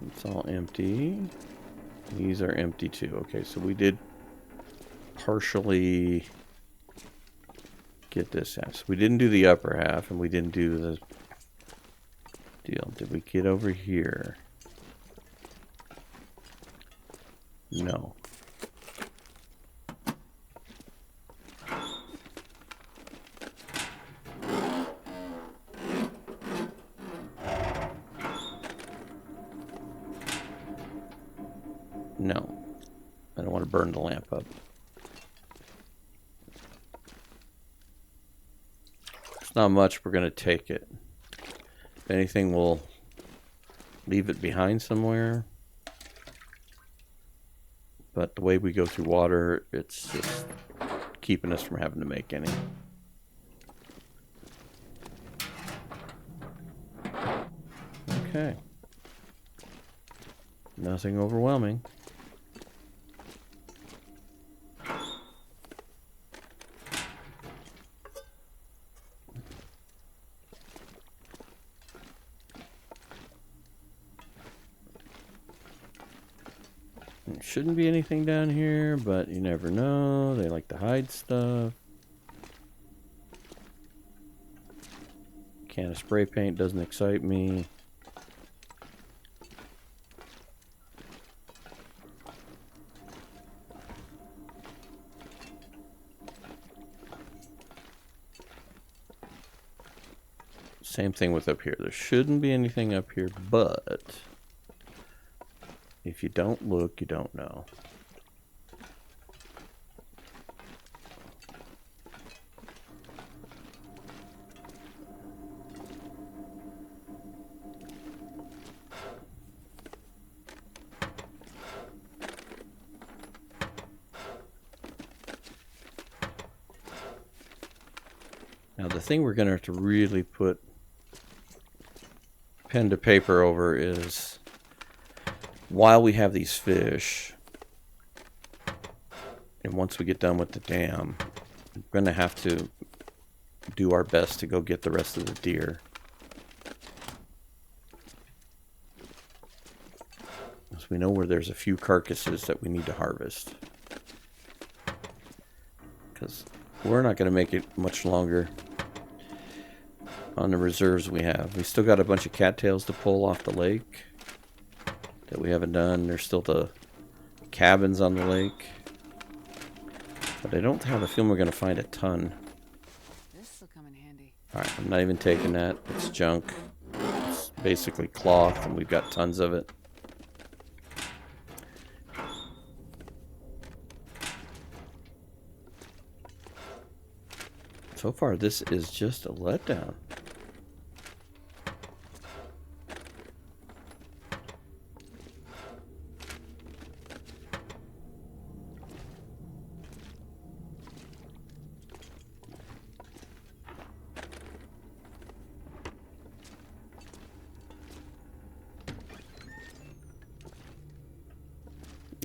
It's all empty. These are empty too. Okay, so we did partially get this half. So we didn't do the upper half, and we didn't do the deal. Did we get over here? No. No. I don't want to burn the lamp up. It's not much. We're going to take it. If anything, we'll leave it behind somewhere. But the way we go through water, it's just keeping us from having to make any. Okay. Nothing overwhelming. There shouldn't be anything down here, but you never know. They like to hide stuff. Can of spray paint doesn't excite me. Same thing with up here. There shouldn't be anything up here, but if you don't look, you don't know. Now the thing we're going to have to really put pen to paper over is, while we have these fish, and once we get done with the dam, we're going to have to do our best to go get the rest of the deer. Because we know where there's a few carcasses that we need to harvest. Because we're not going to make it much longer on the reserves we have. We still got a bunch of cattails to pull off the lake that we haven't done. There's still the cabins on the lake. But I don't have a feeling we're going to find a ton. This will come in handy. Alright, I'm not even taking that. It's junk. It's basically cloth, and we've got tons of it. So far, this is just a letdown.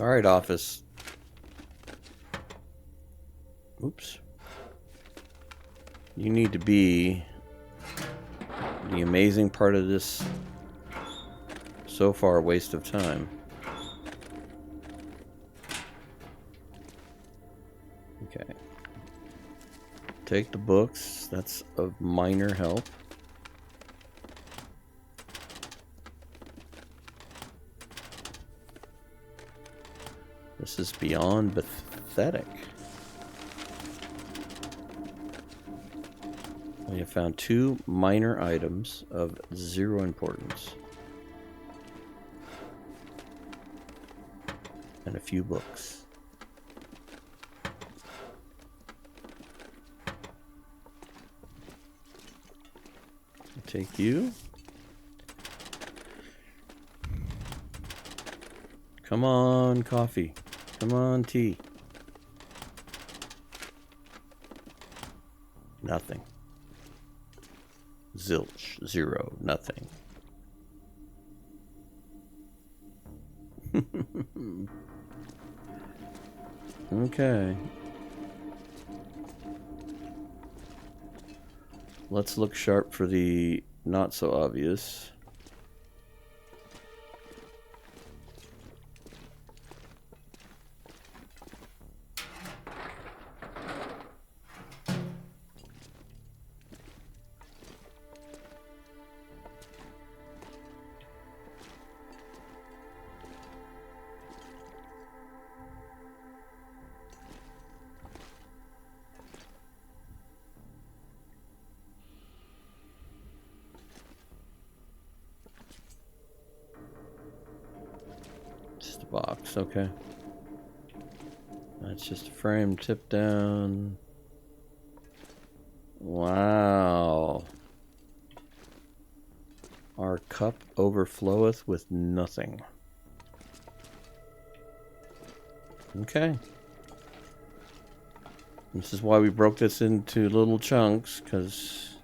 All right, office. Oops. You need to be the amazing part of this so far waste of time. Okay. Take the books. That's of minor help. This is beyond pathetic. We have found 2 minor items of 0 importance. And a few books. I'll take you. Come on, coffee. Come on, tea. Nothing. Zilch. 0. Nothing. Okay. Let's look sharp for the not so obvious. Just a box, okay. That's just a frame tip down. Wow. Our cup overfloweth with nothing. Okay. This is why we broke this into little chunks, because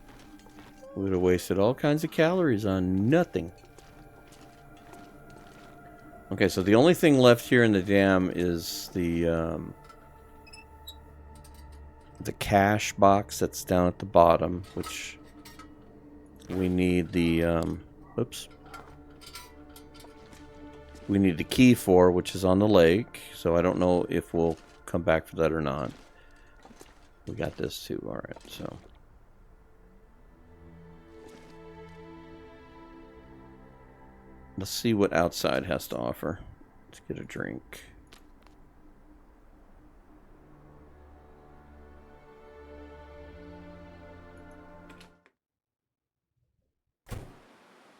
we would have wasted all kinds of calories on nothing. Okay, so the only thing left here in the dam is the cache box that's down at the bottom, which we need the oops. We need the key for, which is on the lake. So I don't know if we'll come back for that or not. We got this too. All right, so. Let's see what outside has to offer. Let's get a drink.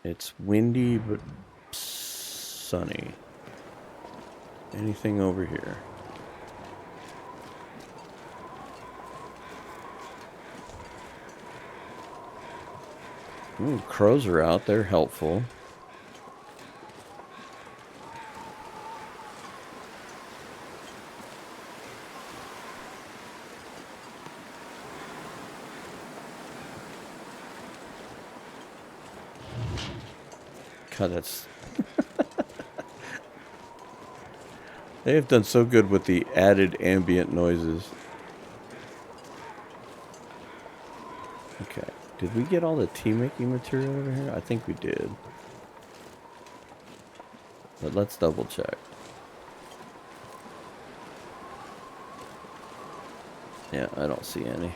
It's windy but sunny. Anything over here? Ooh, crows are out. They're helpful. God, that's... They have done so good with the added ambient noises. Okay. Did we get all the tea making material over here? I think we did. But let's double check. Yeah, I don't see any.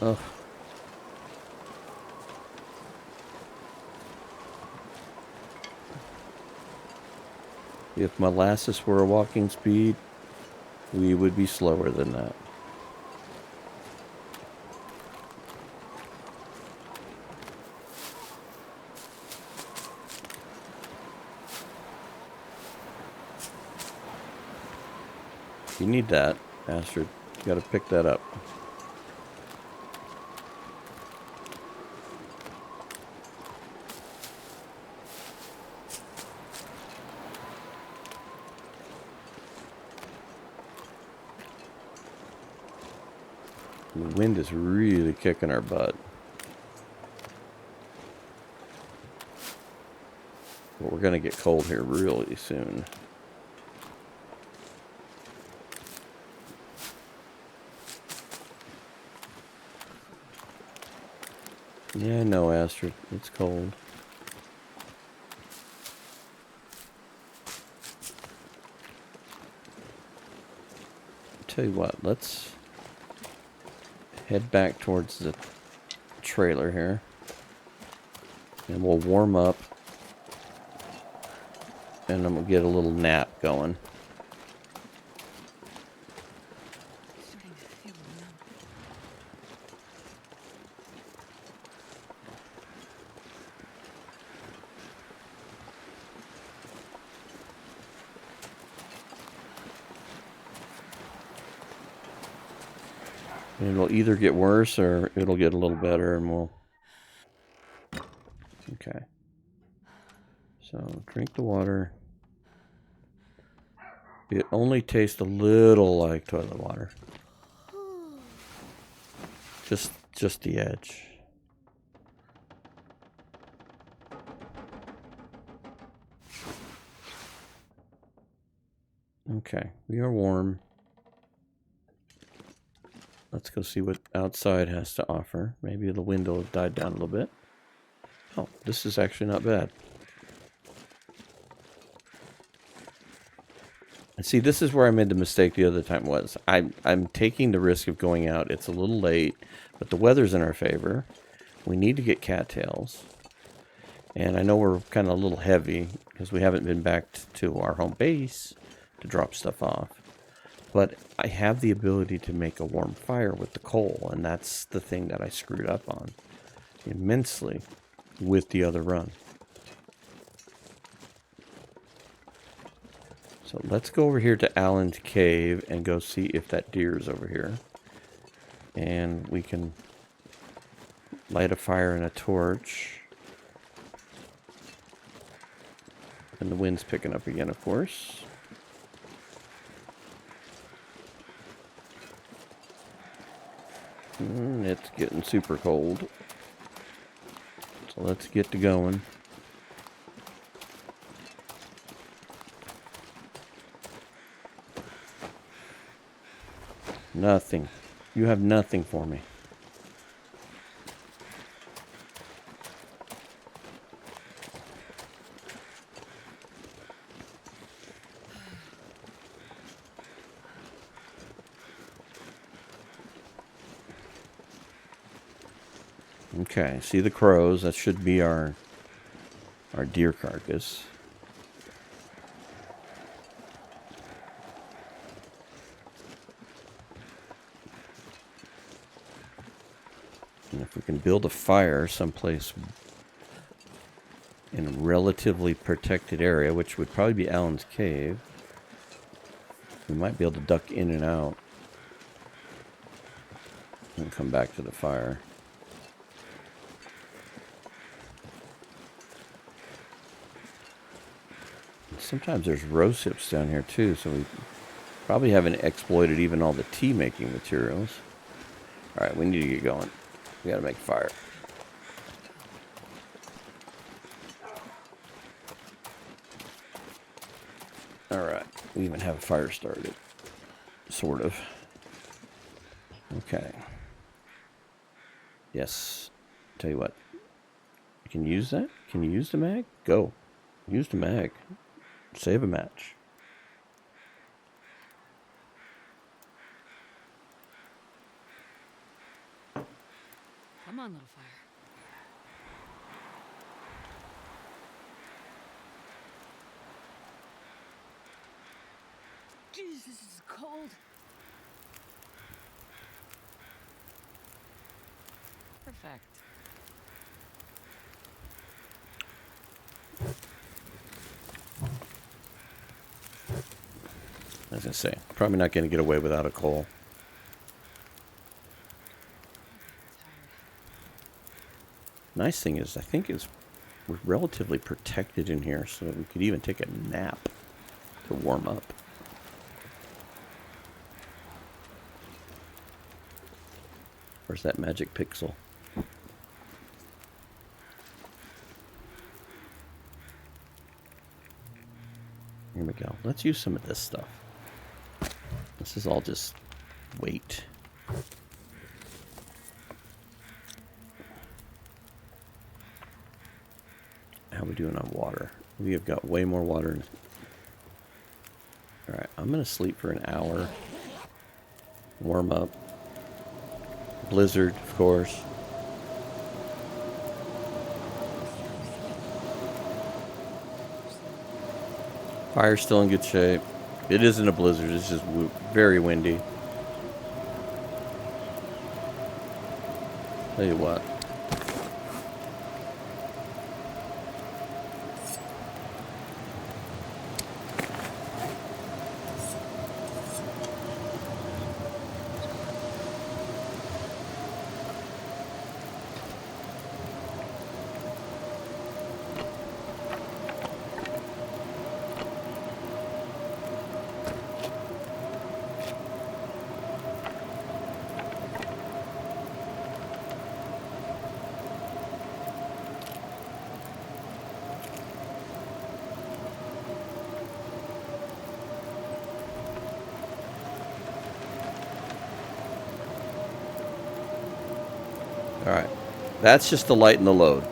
Oh. If molasses were a walking speed, we would be slower than that. You need that, Astrid. You gotta pick that up. The wind is really kicking our butt. But we're going to get cold here really soon. Yeah, no, Astrid. It's cold. Tell you what, let's head back towards the trailer here. And we'll warm up. And then we'll get a little nap going. Starting to feel numb. It'll either get worse or it'll get a little better, and we'll... Okay. So, drink the water. It only tastes a little like toilet water. Just the edge. Okay, we are warm. Let's go see what outside has to offer. Maybe the window has died down a little bit. Oh, this is actually not bad. And see, this is where I made the mistake the other time was. I'm taking the risk of going out. It's a little late, but the weather's in our favor. We need to get cattails. And I know we're kind of a little heavy because we haven't been back to our home base to drop stuff off. But I have the ability to make a warm fire with the coal, and that's the thing that I screwed up on immensely with the other run. So let's go over here to Alan's cave and go see if that deer is over here. And we can light a fire and a torch. And the wind's picking up again, of course. It's getting super cold. So let's get to going. Nothing. You have nothing for me. Okay, see the crows. That should be our deer carcass. And if we can build a fire someplace in a relatively protected area, which would probably be Alan's cave, we might be able to duck in and out and come back to the fire. Sometimes there's rose hips down here too, so we probably haven't exploited even all the tea making materials. Alright, we need to get going. We gotta make fire. Alright, we even have a fire started. Sort of. Okay. Yes. Tell you what. Can you use that? Can you use the mag? Go. Use the mag. Save a match. Come on, little fire. Jeez, this is cold. Perfect. As I say, probably not going to get away without a coal. Nice thing is, I think we're relatively protected in here, so we could even take a nap to warm up. Where's that magic pixel? we go. Let's use some of this stuff. This is all just weight. How we doing on water? We have got way more water. Alright, I'm going to sleep for an hour. Warm up. Blizzard, of course. Fire's still in good shape. It isn't a blizzard, it's just very windy. Tell you what. Alright, that's just to lighten the load.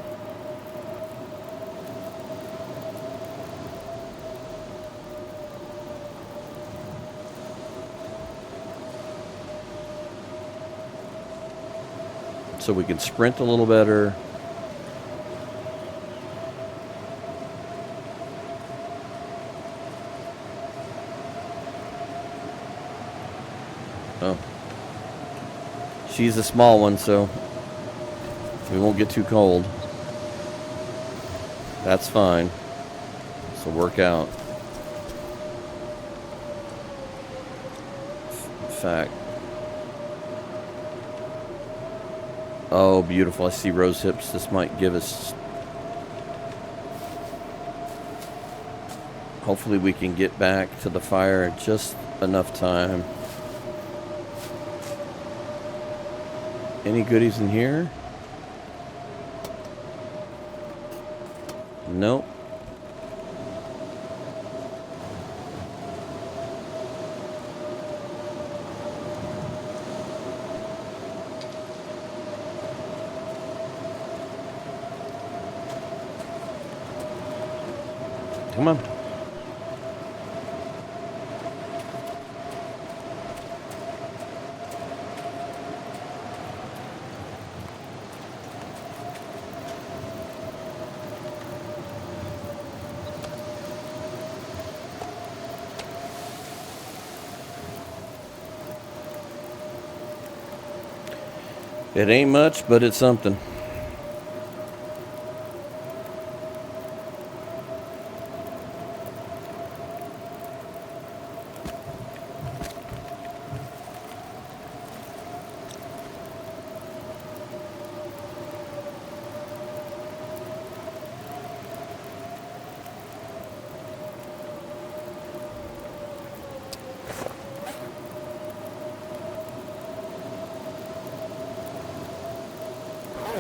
So we can sprint a little better. Oh. She's a small one, so we won't get too cold. That's fine. This will work out. In fact. Oh, beautiful. I see rose hips. This might give us... Hopefully we can get back to the fire in just enough time. Any goodies in here? Nope. Come on. It ain't much, but it's something.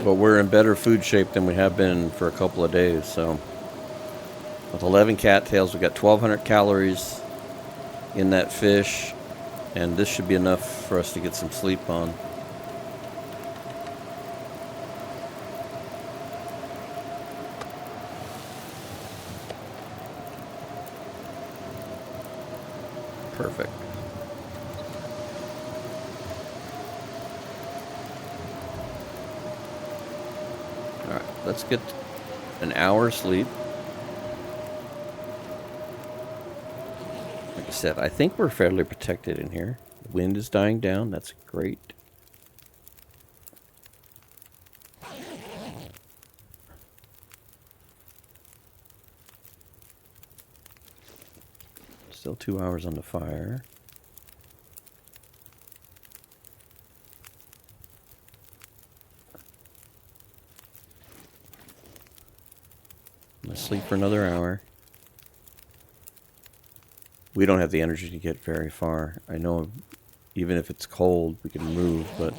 But we're in better food shape than we have been for a couple of days, so. With 11 cattails, we got 1,200 calories in that fish, and this should be enough for us to get some sleep on. Perfect. Alright, let's get an hour sleep. Like I said, I think we're fairly protected in here. The wind is dying down, that's great. Still 2 hours on the fire. I'm gonna sleep for another hour. We don't have the energy to get very far. I know even if it's cold, we can move, but...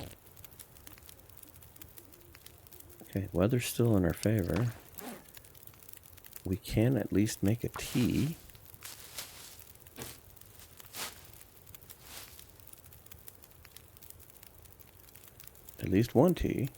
Okay, weather's still in our favor. We can at least make a tea. At least one tea.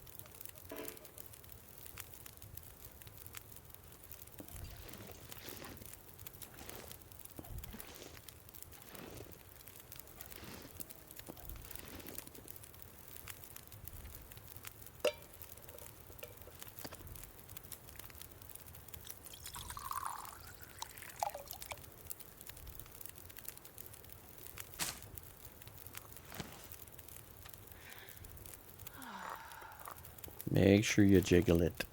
Make sure you jiggle it.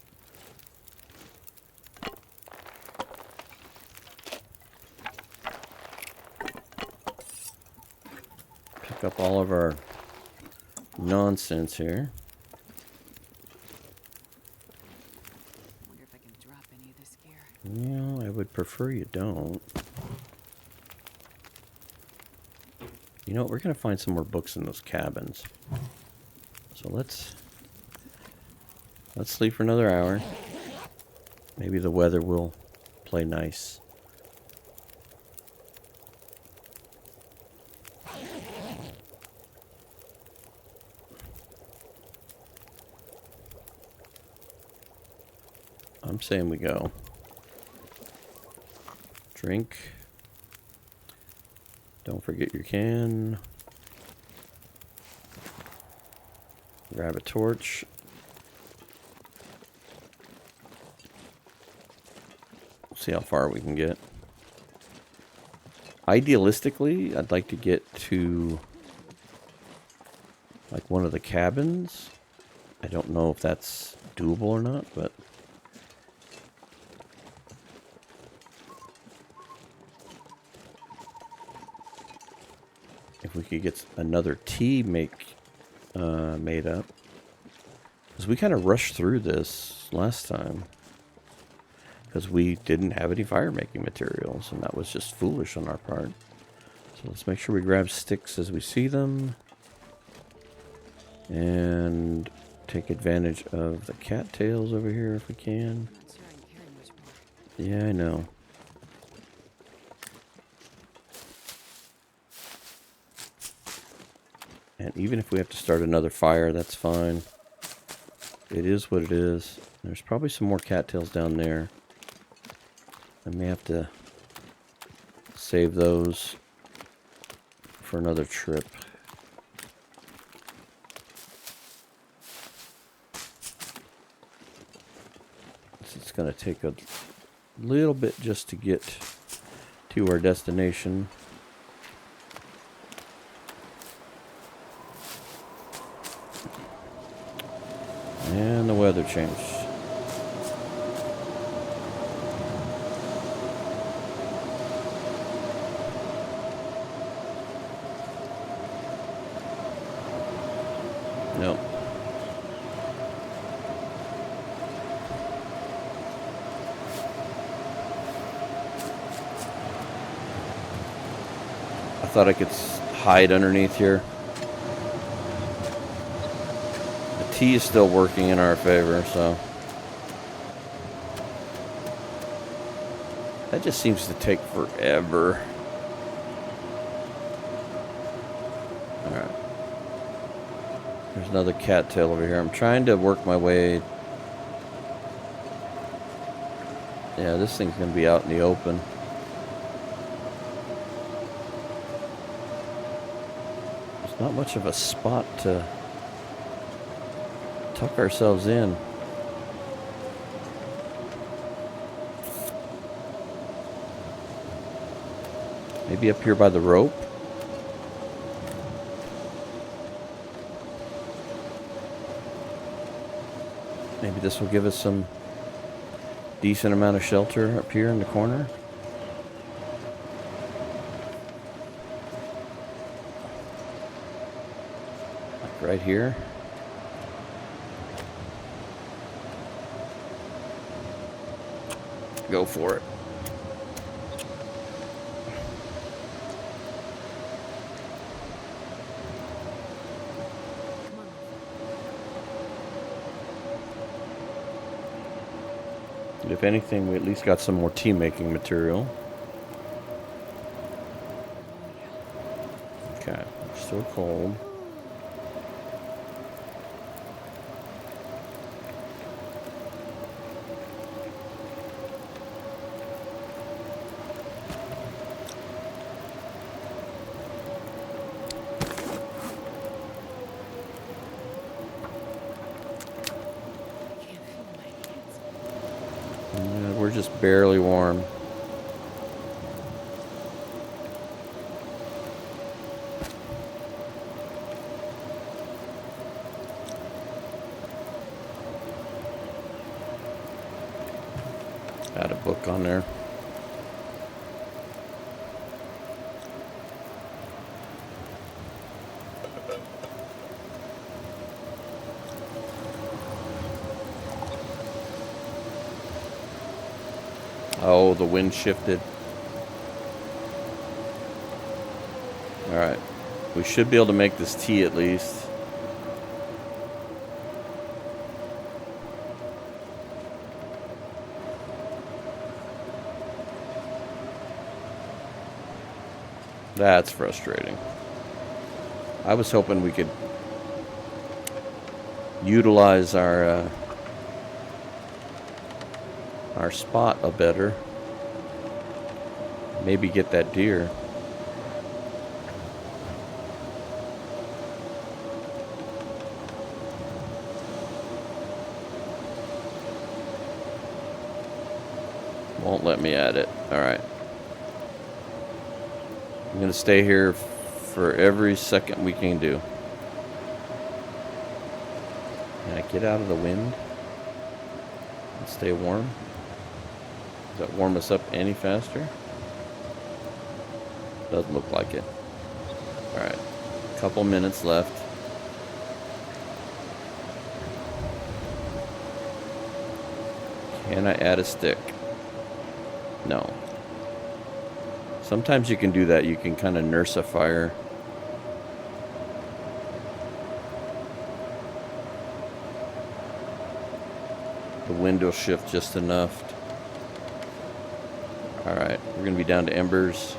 Pick up all of our nonsense here. Wonder if I can drop any of this gear. Yeah, I would prefer you don't. You know what? We're going to find some more books in those cabins. So let's sleep for another hour. Maybe the weather will play nice. I'm saying we go. Drink. Don't forget your can. Grab a torch. See how far we can get. Idealistically, I'd like to get to like one of the cabins. I don't know if that's doable or not, but if we could get another tea made up, because we kind of rushed through this last time because we didn't have any fire making materials, and that was just foolish on our part. So let's make sure we grab sticks as we see them and take advantage of the cattails over here if we can. Not sure I can carry much more. Yeah, I know. And even if we have to start another fire, that's fine. It is what it is. There's probably some more cattails down there. I may have to save those for another trip. It's going to take a little bit just to get to our destination. And the weather changed. Nope. I thought I could hide underneath here. The tea is still working in our favor, so. That just seems to take forever. Alright. There's another cattail over here. I'm trying to work my way. Yeah, this thing's going to be out in the open. There's not much of a spot to tuck ourselves in. Maybe up here by the rope. Maybe this will give us some decent amount of shelter up here in the corner. Like right here. Go for it. If anything, we at least got some more tea making material. Okay, still cold. barely warm. Had a book on there. Oh, the wind shifted. Alright. We should be able to make this tea at least. That's frustrating. I was hoping we could utilize our spot a better. Maybe get that deer. Won't let me at it. Alright. I'm going to stay here for every second we can do. Can I get out of the wind and stay warm? Does that warm us up any faster? Doesn't look like it. Alright. A couple minutes left. Can I add a stick? No. Sometimes you can do that. You can kind of nurse a fire. The wind will shift just enough. Alright, we're going to be down to embers.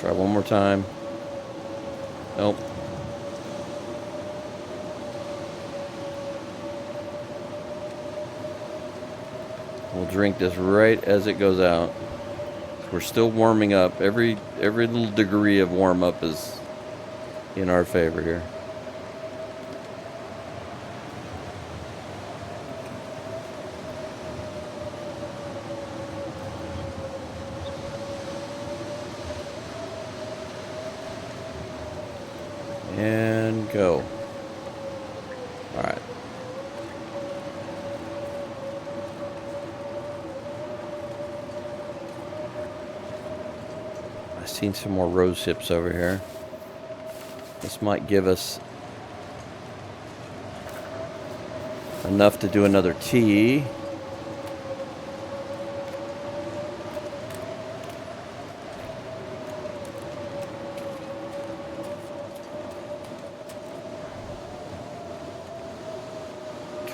Try one more time. Nope. We'll drink this right as it goes out. We're still warming up. Every little degree of warm up is in our favor here. And go. Alright. I've seen some more rose hips over here. This might give us enough to do another tea.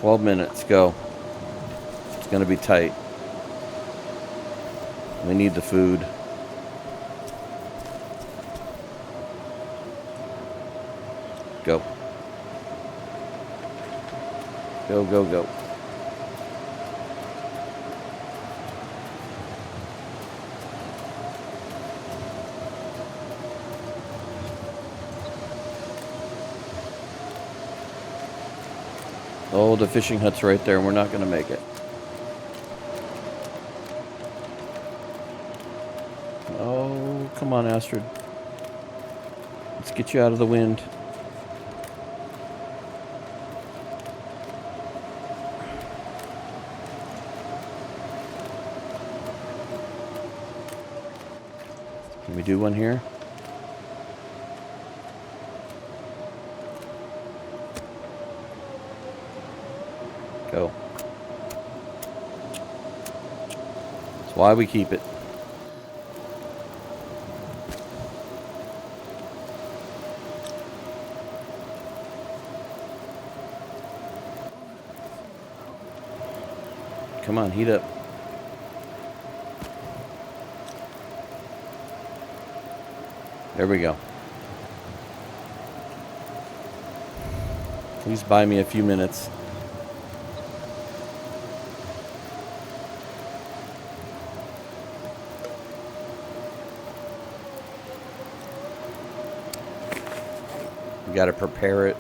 $12, go. It's gonna be tight. We need the food. Go. Go, go, go. Oh, the fishing hut's right there, and we're not going to make it. Oh, come on, Astrid. Let's get you out of the wind. Can we do one here? Go. That's why we keep it. Come on, heat up. There we go. Please buy me a few minutes. We got to prepare it.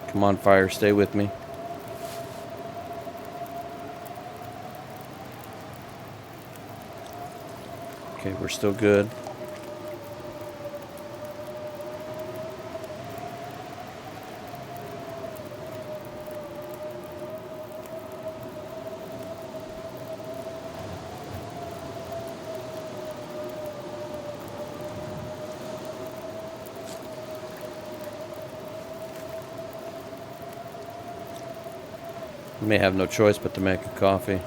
Come on, fire, stay with me. Okay, we're still good. We may have no choice but to make a coffee.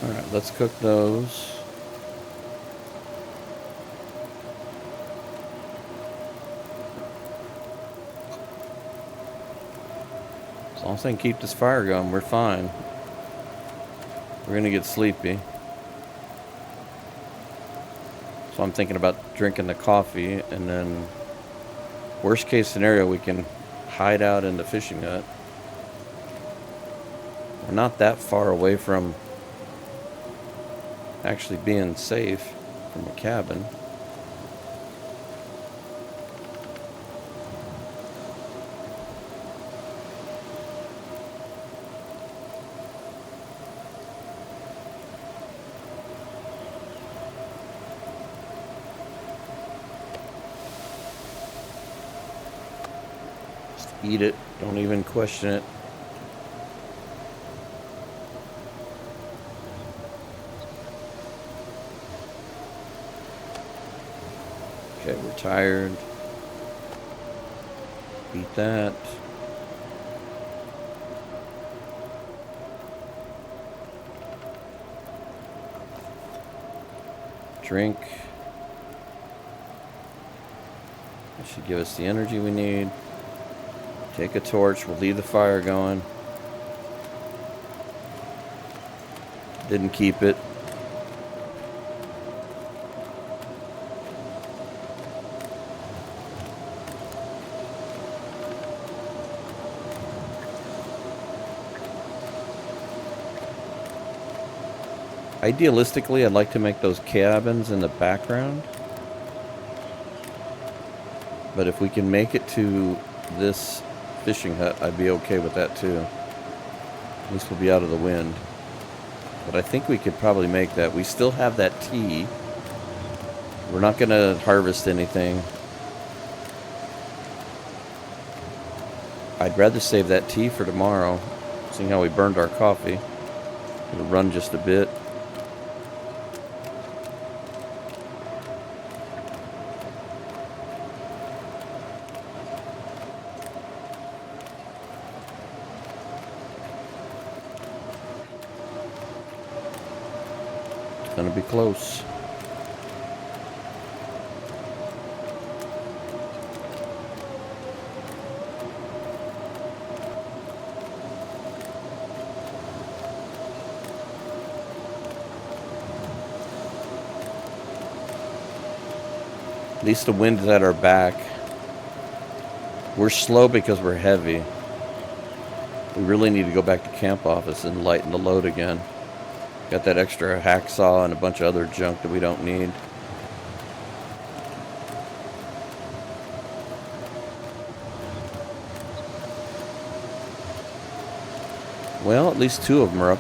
Alright, let's cook those. As long as I can keep this fire going, we're fine. We're gonna get sleepy. So I'm thinking about drinking the coffee, and then worst case scenario, we can hide out in the fishing hut. We're not that far away from actually being safe from a cabin. Just eat it. Don't even question it. Okay, we're tired. Eat that. Drink. That should give us the energy we need. Take a torch. We'll leave the fire going. Didn't keep it. Idealistically, I'd like to make those cabins in the background. But if we can make it to this fishing hut, I'd be okay with that too. At least we'll be out of the wind. But I think we could probably make that. We still have that tea. We're not going to harvest anything. I'd rather save that tea for tomorrow, seeing how we burned our coffee. It'll run just a bit. Gonna be close. At least the wind is at our back. We're slow because we're heavy. We really need to go back to camp office and lighten the load again. Got that extra hacksaw and a bunch of other junk that we don't need. Well, at least 2 of them are up.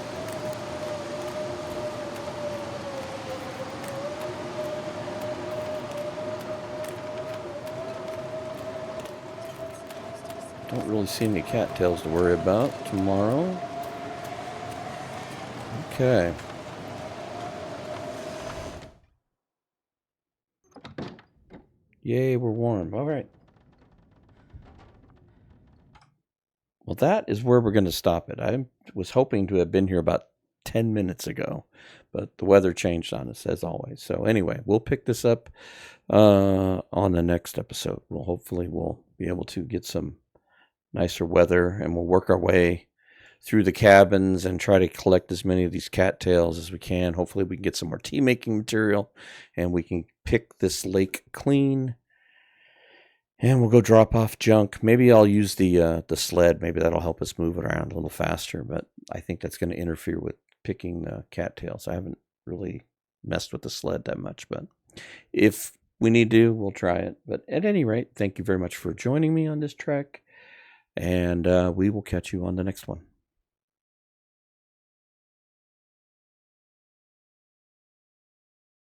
Don't really see any cattails to worry about tomorrow. Okay. Yay, we're warm. All right. Well, that is where we're going to stop it. I was hoping to have been here about 10 minutes ago, but the weather changed on us as always. So anyway, we'll pick this up on the next episode. Hopefully we'll be able to get some nicer weather, and we'll work our way through the cabins and try to collect as many of these cattails as we can. Hopefully we can get some more tea making material and we can pick this lake clean. And we'll go drop off junk. Maybe I'll use the sled. Maybe that'll help us move it around a little faster. But I think that's going to interfere with picking the cattails. I haven't really messed with the sled that much. But if we need to, we'll try it. But at any rate, thank you very much for joining me on this trek. And we will catch you on the next one.